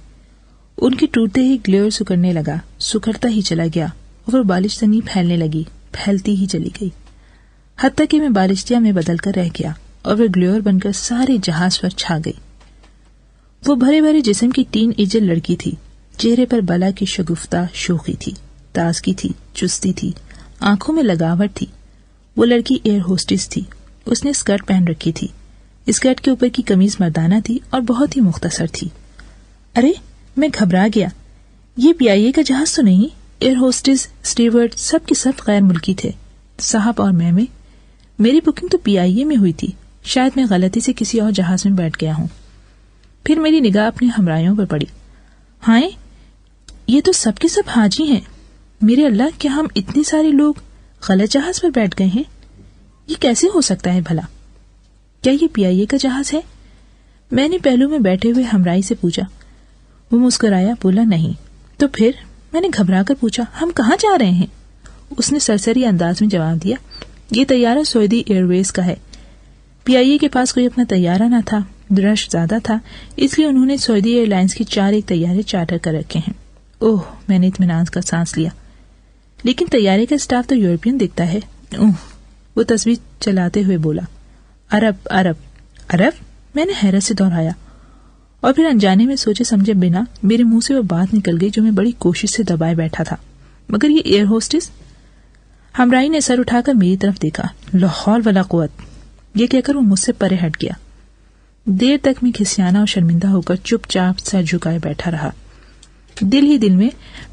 ان کے ٹوٹتے ہی گلیور سکڑنے لگا, سکڑتا ہی چلا گیا اور وہ بالش تنی پھیلنے لگی, پھیلتی ہی چلی گئی, حتیٰ کہ میں بالشتیا میں بدل کر رہ گیا اور وہ گلیور بن کر سارے جہاز پر چھا گئی. وہ بھرے بھرے جسم کی ٹین ایجر لڑکی تھی. چہرے پر بلا کی شگفتہ شوخی تھی, تازگی تھی, چستی تھی, آنکھوں میں لگاوٹ تھی. وہ لڑکی ایئر ہوسٹس تھی. اس نے اسکرٹ پہن رکھی تھی. اسکرٹ کے اوپر کی قمیض مردانہ تھی اور بہت ہی مختصر تھی. ارے, میں گھبرا گیا. یہ PIA کا جہاز تو نہیں. ایئر ہوسٹس, اسٹیورڈ سب کے سب غیر ملکی تھے. صاحب اور میں میری بکنگ تو PIA میں ہوئی تھی. شاید میں غلطی سے کسی اور جہاز میں بیٹھ گیا ہوں. پھر میری نگاہ اپنے ہمراہیوں پر پڑی. ہائے, یہ تو سب کے سب حاجی ہیں. میرے اللہ, کیا ہم اتنے سارے لوگ غلط جہاز پر بیٹھ گئے ہیں؟ یہ کیسے ہو سکتا ہے بھلا؟ کیا یہ PIA کا جہاز ہے؟ میں نے پہلو میں بیٹھے ہوئے ہمراہی سے پوچھا. وہ مسکرایا, بولا نہیں. تو پھر میں نے گھبرا کر پوچھا, ہم کہاں جا رہے ہیں؟ اس نے سرسری انداز میں جواب دیا، یہ طیارہ سعودی ایئر ویز کا ہے۔ PIA کے پاس کوئی اپنا طیارہ نہ تھا، رش زیادہ تھا، اس لیے انہوں نے سعودی ایئر لائنز کی 4 طیارے چارٹر کر رکھے ہیں۔ اوہ، میں نے اطمینان کا سانس لیا۔ لیکن طیارے کا اسٹاف تو یورپین دکھتا ہے۔ وہ تصویر چلاتے ہوئے بولا، عرب عرب عرب؟ میں نے حیرت سے دوہرایا، اور پھر انجانے میں سوچے سمجھے بنا میرے منہ سے وہ بات نکل گئی جو میں بڑی کوشش سے دبائے بیٹھا تھا۔ مگر یہ ایئر ہوسٹس؟ ہمراہی نے سر اٹھا کر میری طرف دیکھا۔ لا حول ولا قوت، یہ کہہ کر وہ مجھ سے پرے ہٹ گیا۔ دیر تک میں کھسیانہ اور شرمندہ ہو کر چپ چاپ سر جھکائے بیٹھا رہا۔ دل ہی دل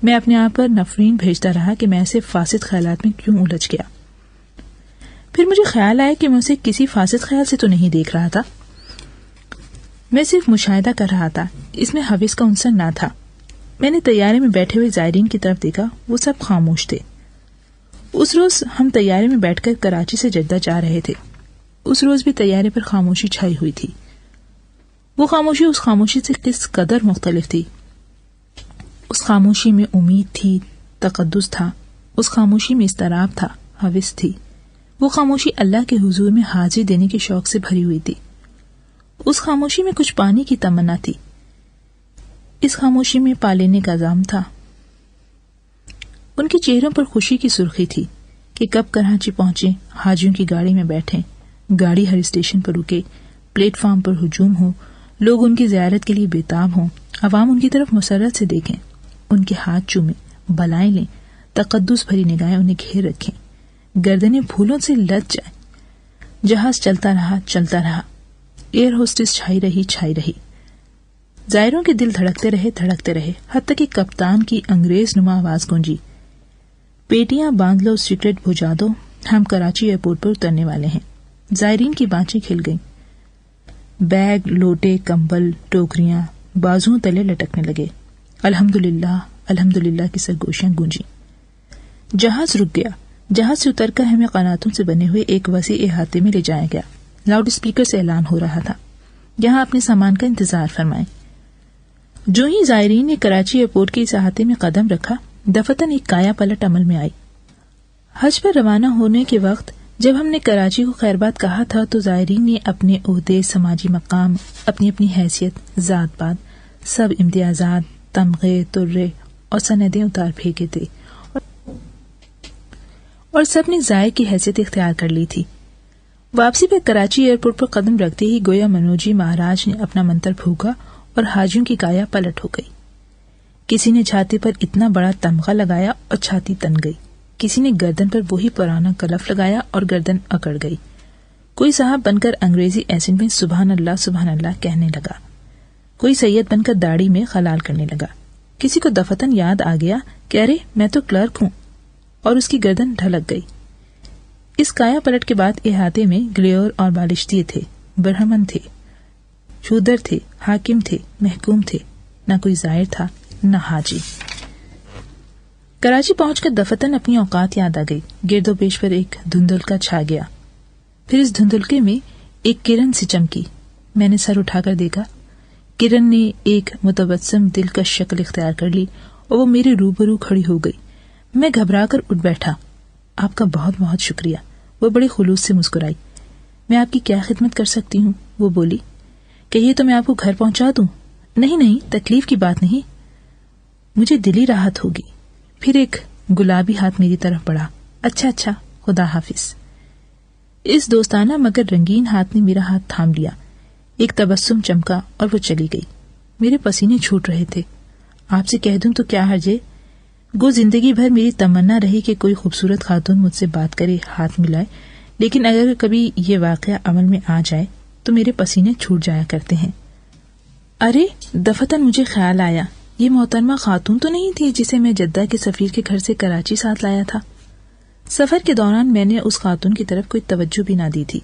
میں اپنے آپ پر نفرین بھیجتا رہا کہ میں ایسے فاسد خیالات میں کیوں الجھ گیا۔ پھر مجھے خیال آیا کہ میں اسے کسی فاسد خیال سے تو نہیں دیکھ رہا تھا، میں صرف مشاہدہ کر رہا تھا، اس میں حوث کا عنصر نہ تھا۔ میں نے طیارے میں بیٹھے ہوئے زائرین کی طرف دیکھا، وہ سب خاموش تھے۔ اس روز ہم طیارے میں بیٹھ کر کراچی سے جدہ جا رہے تھے۔ اس روز بھی طیارے پر خاموشی چھائی ہوئی تھی۔ وہ خاموشی اس خاموشی سے کس قدر مختلف تھی۔ اس خاموشی میں امید تھی، تقدس تھا، اس خاموشی میں اضطراب تھا، حوث تھی۔ وہ خاموشی اللہ کے حضور میں حاضری دینے کے شوق سے بھری ہوئی تھی۔ اس خاموشی میں کچھ پانے کی تمنا تھی، اس خاموشی میں پا لینے کا عزم تھا۔ ان کے چہروں پر خوشی کی سرخی تھی کہ کب کراچی پہنچے، حاجیوں کی گاڑی میں بیٹھیں، گاڑی ہر اسٹیشن پر رکے، پلیٹ فارم پر ہجوم ہو، لوگ ان کی زیارت کے لیے بےتاب ہوں، عوام ان کی طرف مسرت سے دیکھیں، ان کے ہاتھ چومیں، بلائیں لیں، تقدس بھری نگاہیں انہیں گھیر رکھیں، گردنیں پھولوں سے لد جائیں۔ جہاز چلتا رہا، ایئر ہوسٹس چھائی رہی، زائروں کے دل دھڑکتے رہے، حتیٰ کہ کپتان کی انگریز نما آواز گونجی، پیٹیاں باندھ لو، سگریٹ بجھا دو، ہم کراچی ایئرپورٹ پر اترنے والے ہیں۔ زائرین کی بانچیں کھل گئیں، بیگ، لوٹے، کمبل، ٹوکریاں بازوؤں تلے لٹکنے لگے۔ الحمدللہ کی سرگوشیاں گونجی۔ جہاز رک گیا، جہاز سے اتر کر ہمیں قناتوں سے بنے ہوئے ایک وسیع احاطے میں لے جایا گیا۔ لاؤڈ اسپیکر سے اعلان ہو رہا تھا، یہاں اپنے سامان کا انتظار فرمائیں۔ جو ہی زائرین نے کراچی ایئرپورٹ کے اس احاطے میں قدم رکھا، دفتن ایک کایا پلٹ عمل میں آئی۔ حج پر روانہ ہونے کے وقت جب ہم نے کراچی کو خیرباد کہا تھا تو زائرین نے اپنے عہدے، سماجی مقام، اپنی حیثیت، ذات پات، سب امتیازات، تمغے، ترے اور سندیں اتار پھینکے تھے، اور سب نے زائر کی حیثیت اختیار کر لی تھی۔ واپسی پر کراچی ایئرپورٹ پر قدم رکھتے ہی گویا منوجی مہاراج نے اپنا منتر پھونکا اور حاجیوں کی کایا پلٹ ہو گئی۔ کسی نے چھاتی پر اتنا بڑا تمغہ لگایا اور چھاتی تن گئی، کسی نے گردن پر وہی پرانا کلف لگایا اور گردن اکڑ گئی۔ کوئی صاحب بن کر انگریزی ایسنٹ میں سبحان اللہ کہنے لگا، کوئی سید بن کر داڑھی میں خلال کرنے لگا، کسی کو دفتن یاد آ گیا کہ ارے میں تو کلرک ہوں، اور اس کی گردن ڈھلک گئی۔ اس کایا پلٹ کے بعد احاطے میں گلیور اور بالشتی تھے، برہمن تھے، شودر تھے، حاکم تھے، محکوم تھے، نہ کوئی زائر تھا نہ حاجی۔ کراچی پہنچ کر دفتن اپنی اوقات یاد آ گئی، گرد و پیش پر ایک دھندلکا چھا گیا، پھر اس دھندلکے میں ایک کرن سی چمکی، میں نے سر اٹھا کر دیکھا، کرن نے ایک متبسم دلکش شکل اختیار کر لی اور وہ میرے روبرو کھڑی ہو گئی۔ میں گھبرا کر اٹھ بیٹھا۔ آپ کا بہت بہت شکریہ، وہ بڑے خلوص سے مسکرائی۔ میں آپ کی کیا خدمت کر سکتی ہوں؟ وہ بولی۔ کہیے تو میں آپ کو گھر پہنچا دوں؟ نہیں، تکلیف کی بات نہیں، مجھے دلی راحت ہوگی۔ پھر ایک گلابی ہاتھ میری طرف بڑھا۔ اچھا، خدا حافظ۔ اس دوستانہ مگر رنگین ہاتھ نے میرا ہاتھ تھام لیا، ایک تبسم چمکا اور وہ چلی گئی۔ میرے پسینے چھوٹ رہے تھے۔ آپ سے کہہ دوں تو کیا حرج ہے؟ گو زندگی بھر میری تمنا رہی کہ کوئی خوبصورت خاتون مجھ سے بات کرے، ہاتھ ملائے، لیکن اگر کبھی یہ واقعہ عمل میں آ جائے تو میرے پسینے چھوٹ جایا کرتے ہیں۔ ارے دفتن مجھے خیال آیا، یہ محترمہ خاتون تو نہیں تھی جسے میں جدہ کے سفیر کے گھر سے کراچی ساتھ لایا تھا؟ سفر کے دوران میں نے اس خاتون کی طرف کوئی توجہ بھی نہ دی تھی۔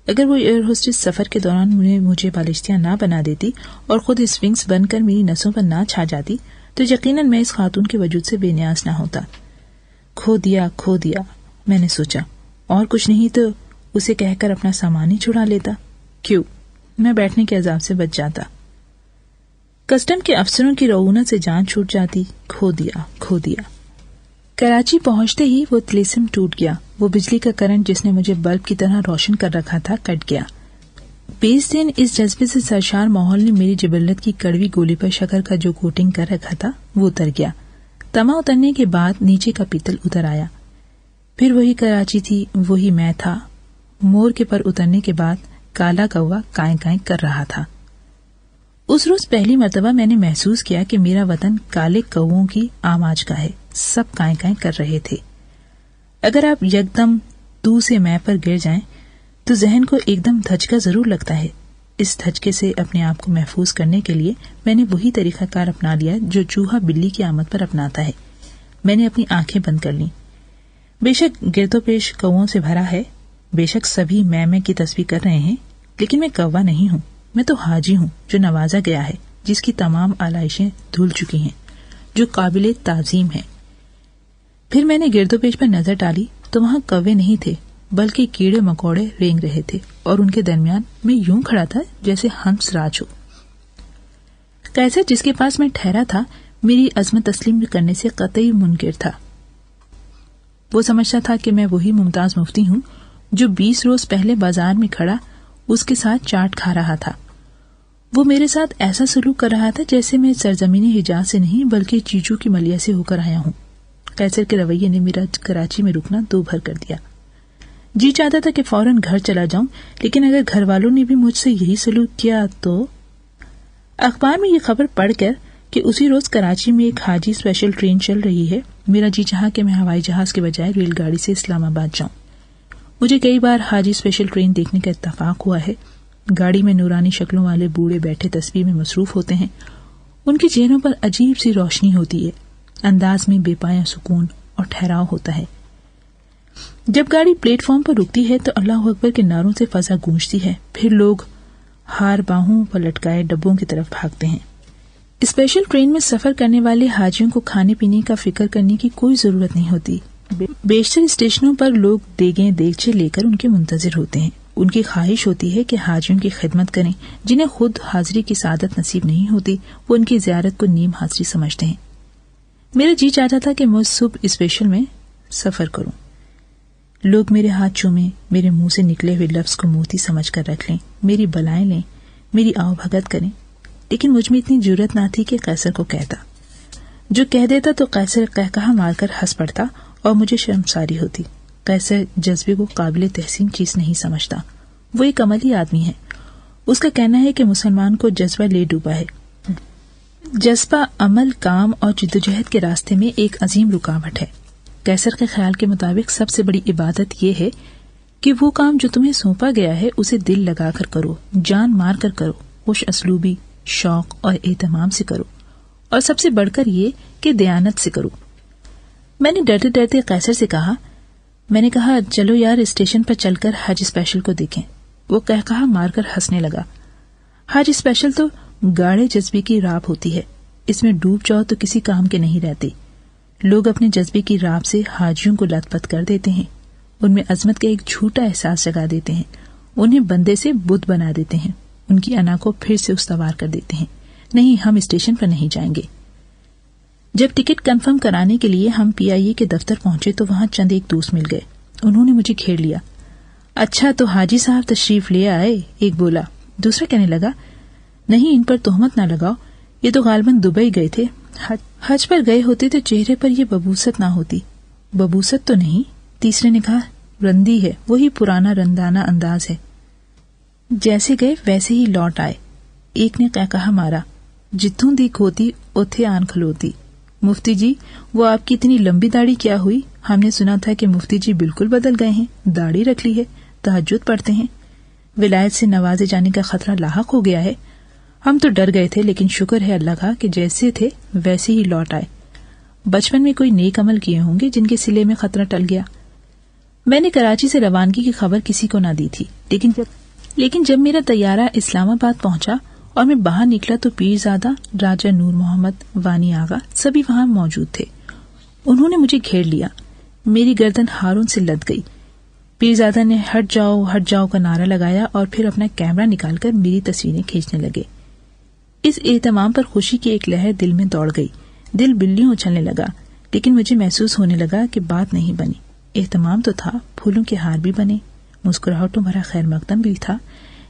اگر وہ ایئر ہوسٹس سفر کے دوران مجھے بالشتیاں نہ بنا دیتی اور خود اسفنکس بن کر میری نسوں پر نہ چھا جاتی تو یقیناً میں اس خاتون کے وجود سے بے نیاز نہ ہوتا۔ کھو دیا میں نے سوچا، اور کچھ نہیں تو اسے کہہ کر اپنا سامان ہی چھڑا لیتا، کیوں؟ میں بیٹھنے کے عذاب سے بچ جاتا، کسٹم کے افسروں کی رعونت سے جان چھوٹ جاتی۔ کھو دیا۔ کراچی پہنچتے ہی وہ طلسم ٹوٹ گیا. وہ بجلی کا کرنٹ جس نے مجھے بلب کی طرح روشن کر رکھا تھا کٹ گیا. 20 دن اس جذبے سے سرشار ماحول نے میری جبلت کی کڑوی گولی پر شکر کا جو کوٹنگ کر رکھا تھا وہ اتر گیا. تما اترنے کے بعد نیچے کا پیتل اتر آیا. پھر وہی کراچی تھی, وہی میں تھا. مور کے پر اترنے کے بعد کالا کوا کائیں کائیں کر رہا تھا. اس روز پہلی مرتبہ میں نے محسوس کیا کہ میرا وطن کالے کووں کی آماج کا ہے. سب کائیں کائیں کر رہے تھے. اگر آپ یکدم تو سے میں پر گر جائیں تو ذہن کو ایک دم دھچکا ضرور لگتا ہے. اس دھچکے سے اپنے آپ کو محفوظ کرنے کے لیے میں نے وہی طریقہ کار اپنا لیا جو چوہا بلی کی آمد پر اپناتا ہے. میں نے اپنی آنکھیں بند کر لیں. بے شک گرد و پیش کووں سے بھرا ہے, بے شک سبھی میں کی تصویر کر رہے ہیں, لیکن میں کوا نہیں ہوں. میں تو حاجی ہوں جو نوازا گیا ہے, جس کی تمام آلائشیں دھل چکی ہیں, جو قابل تعظیم ہے. پھر میں نے گرد و پیش پر نظر ڈالی تو وہاں کوے نہیں تھے بلکہ کیڑے مکوڑے رینگ رہے تھے, اور ان کے درمیان میں یوں کھڑا تھا جیسے ہنس راج ہو. قیصر جس کے پاس میں ٹھہرا تھا میری عظمت تسلیم کرنے سے قطعی منکر تھا. وہ سمجھتا تھا کہ میں وہی ممتاز مفتی ہوں جو 20 روز پہلے بازار میں کھڑا اس کے ساتھ چاٹ کھا رہا تھا. وہ میرے ساتھ ایسا سلوک کر رہا تھا جیسے میں سرزمین حجاز سے نہیں بلکہ چیچو کی ملیا سے ہو کر آیا ہوں. قیصر کے رویے نے میرا کراچی میں رکنا دو بھر کر دیا. جی چاہتا تھا کہ فوراً گھر چلا جاؤں, لیکن اگر گھر والوں نے بھی مجھ سے یہی سلوک کیا تو. اخبار میں یہ خبر پڑھ کر کہ اسی روز کراچی میں ایک حاجی اسپیشل ٹرین چل رہی ہے, میرا جی چاہا کہ میں ہوائی جہاز کے بجائے ریل گاڑی سے اسلام آباد جاؤں. مجھے کئی بار حاجی اسپیشل ٹرین دیکھنے کا اتفاق ہوا ہے. گاڑی میں نورانی شکلوں والے بوڑھے بیٹھے تسبیح میں مصروف ہوتے ہیں. ان کے چہروں پر عجیب سی روشنی ہوتی ہے, انداز میں بے پایا سکون اور ٹھہراؤ ہوتا ہے. جب گاڑی پلیٹ فارم پر رکتی ہے تو اللہ اکبر کے نعروں سے فضا گونجتی ہے. پھر لوگ ہار باہوں پر لٹکائے ڈبوں کی طرف بھاگتے ہیں. اسپیشل ٹرین میں سفر کرنے والے حاجیوں کو کھانے پینے کا فکر کرنے کی کوئی ضرورت نہیں ہوتی. بیشتر اسٹیشنوں پر لوگ دیگیں دیگچے لے کر ان کے منتظر ہوتے ہیں. ان کی خواہش ہوتی ہے کہ حاجیوں کی خدمت کریں. جنہیں خود حاضری کی سعادت نصیب نہیں ہوتی وہ ان کی زیارت کو نیم حاضری سمجھتے ہیں. میرا جی چاہتا تھا کہ میں صبح اسپیشل میں سفر کروں. لوگ میرے ہاتھ چومیں, میرے منہ سے نکلے ہوئے لفظ کو موتی سمجھ کر رکھ لیں, میری بلائیں لیں, میری آؤ بھگت کریں. لیکن مجھ میں اتنی جرت نہ تھی کہ قیصر کو کہتا. جو کہہ دیتا تو قیصر قہقہا مار کر ہنس پڑتا اور مجھے شرمساری ہوتی. قیصر جذبے کو قابل تحسین چیز نہیں سمجھتا. وہ ایک عملی آدمی ہے. اس کا کہنا ہے کہ مسلمان کو جذبہ لے ڈوبا ہے. جذبہ عمل, کام اور جدوجہد کے راستے میں ایک عظیم رکاوٹ ہے. قیصر کے خیال کے مطابق سب سے بڑی عبادت یہ ہے کہ وہ کام جو تمہیں سونپا گیا ہے اسے دل لگا کر کرو, جان مار کر کرو, خوش اسلوبی, شوق اور اہتمام سے کرو, اور سب سے بڑھ کر یہ کہ دیانت سے کرو. میں نے ڈرتے ڈرتے قیصر سے کہا, میں نے کہا چلو یار اسٹیشن پر چل کر حج اسپیشل کو دیکھیں. وہ کہا مار کر ہنسنے لگا. حج اسپیشل تو گاڑے جذبے کی راب ہوتی ہے. اس میں ڈوب جاؤ تو کسی کام کے نہیں رہتے. لوگ اپنے جذبے کی راب سے حاجیوں کو لت پت کر دیتے ہیں. ان میں عظمت کا ایک جھوٹا احساس جگا دیتے ہیں. انہیں بندے سے بت بنا دیتے ہیں. ان کی انا کو پھر سے استوار کر دیتے ہیں. نہیں, ہم اسٹیشن پر نہیں جائیں گے. جب ٹکٹ کنفرم کرانے کے لیے ہم PIA کے دفتر پہنچے تو وہاں چند ایک دوست مل گئے. انہوں نے مجھے گھیر لیا. اچھا تو حاجی صاحب تشریف لے آئے, ایک بولا. دوسرا کہنے لگا, نہیں ان پر تہمت نہ لگاؤ, یہ تو غالباً دبئی گئے تھے. حج پر گئے ہوتے تو چہرے پر یہ ببوست نہ ہوتی. ببوست تو نہیں. تیسرے نے کہا, رندی ہے, وہی پرانا رندانہ انداز ہے. جیسے گئے ویسے ہی لوٹ آئے. ایک نے کہا مارا, جتوں دی کھوتی اوتھے آن کھلوتی. مفتی جی وہ آپ کی اتنی لمبی داڑھی کیا ہوئی؟ ہم نے سنا تھا کہ مفتی جی بالکل بدل گئے ہیں, داڑھی رکھ لی ہے, تہجد پڑھتے ہیں, ولایت سے نوازے جانے کا خطرہ لاحق ہو گیا ہے. ہم تو ڈر گئے تھے, لیکن شکر ہے اللہ کا کہ جیسے تھے ویسے ہی لوٹ آئے. بچپن میں کوئی نیک عمل کیے ہوں گے جن کے سلے میں خطرہ ٹل گیا. میں نے کراچی سے روانگی کی خبر کسی کو نہ دی تھی, لیکن جب میرا طیارہ اسلام آباد پہنچا اور میں باہر نکلا تو پیرزادہ, راجہ نور محمد, وانی آغا سبھی وہاں موجود تھے. انہوں نے مجھے گھیر لیا. میری گردن ہارون سے لد گئی. پیرزادہ نے ہٹ جاؤ کا نعرہ لگایا اور پھر اپنا کیمرہ نکال کر میری تصویریں کھینچنے لگے. اس اہتمام پر خوشی کی ایک لہر دل میں دوڑ گئی. دل بلیوں اچھلنے لگا, لیکن مجھے محسوس ہونے لگا کہ بات نہیں بنی. اہتمام تو تھا، پھولوں کے ہار بھی بنے، مسکراہٹوں بھرا خیر مقدم بھی تھا،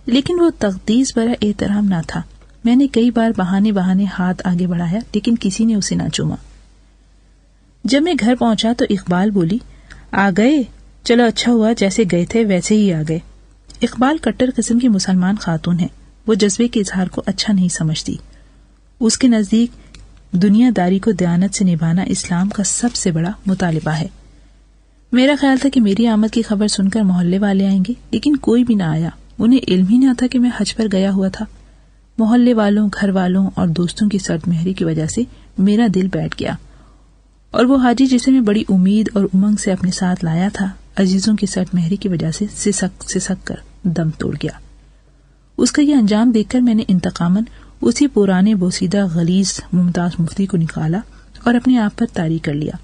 لیکن وہ تقدیس بھرا احترام نہ تھا. میں نے کئی بار بہانے ہاتھ آگے بڑھایا، لیکن کسی نے اسے نہ چوما. جب میں گھر پہنچا تو اقبال بولی، آ گئے؟ چلو اچھا ہوا، جیسے گئے تھے ویسے ہی آ گئے. اقبال کٹر قسم کی مسلمان خاتون ہے. وہ جذبے کے اظہار کو اچھا نہیں سمجھتی. اس کے نزدیک دنیا داری کو دیانت سے نبھانا اسلام کا سب سے بڑا مطالبہ ہے. میرا خیال تھا کہ میری آمد کی خبر سن کر محلے والے آئیں گے، لیکن کوئی بھی نہ آیا. انہیں علم ہی نہ تھا کہ میں حج پر گیا ہوا تھا. محلے والوں، گھر والوں اور دوستوں کی سرد مہری کی وجہ سے میرا دل بیٹھ گیا، اور وہ حاجی جسے میں بڑی امید اور امنگ سے اپنے ساتھ لایا تھا، عزیزوں کی سرد مہری کی وجہ سے سسک کر دم توڑ گیا. اس کا یہ انجام دیکھ کر میں نے انتقاماً اسی پرانے بوسیدہ غلیظ ممتاز مفتی کو نکالا اور اپنے آپ پر طاری کر لیا.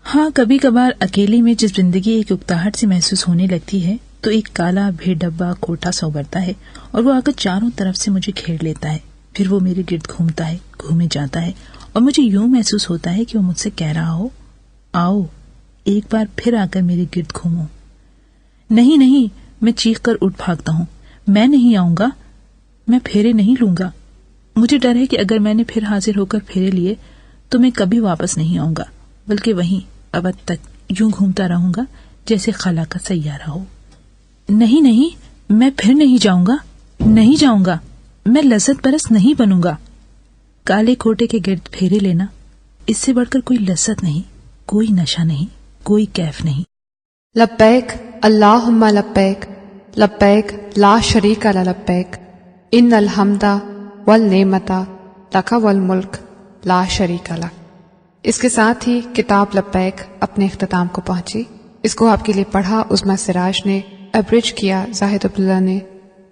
ہاں، کبھی کبھار اکیلے میں جس زندگی ایک اکتاہٹ سے محسوس ہونے لگتی ہے تو ایک کالا بھیڑ ڈبہ کوٹا سا ابھرتا ہے اور وہ آ کر چاروں طرف سے مجھے گھیر لیتا ہے. پھر وہ میرے گرد گھومتا ہے، گھومے جاتا ہے، اور مجھے یوں محسوس ہوتا ہے کہ وہ مجھ سے کہہ رہا ہو، آؤ ایک بار پھر آ کر میرے گرد گھومو. نہیں، میں چیخ کر اٹھ بھاگتا ہوں. میں نہیں آؤں گا، میں پھیرے نہیں لوں گا. مجھے ڈر ہے کہ اگر میں نے پھر حاضر ہو کر پھیرے لیے تو میں کبھی واپس نہیں آؤں گا، بلکہ وہیں ابد تک یوں گھومتا رہوں گا جیسے خلا کا سیارہ ہو. نہیں، میں پھر نہیں جاؤں گا، میں لذت پرست نہیں بنوں گا. کالے کھوٹے کے گرد پھیرے لینا، اس سے بڑھ کر کوئی لذت نہیں، کوئی نشہ نہیں، کوئی کیف نہیں. لبیک اللہم لبیک، لبیک لا شریک لک لبیک، ان الحمد والنعمت لک والملک لا شریک لک. اس کے ساتھ ہی کتاب لبیک اپنے اختتام کو پہنچی. اس کو آپ کے لیے پڑھا عظمیٰ سراج نے، ایبریج کیا زاہد عبداللہ نے،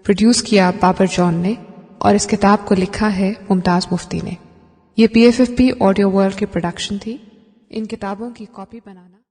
پروڈیوس کیا بابر جان نے، اور اس کتاب کو لکھا ہے ممتاز مفتی نے. یہ PFFP آڈیو ورلڈ کی پروڈکشن تھی. ان کتابوں کی کاپی بنانا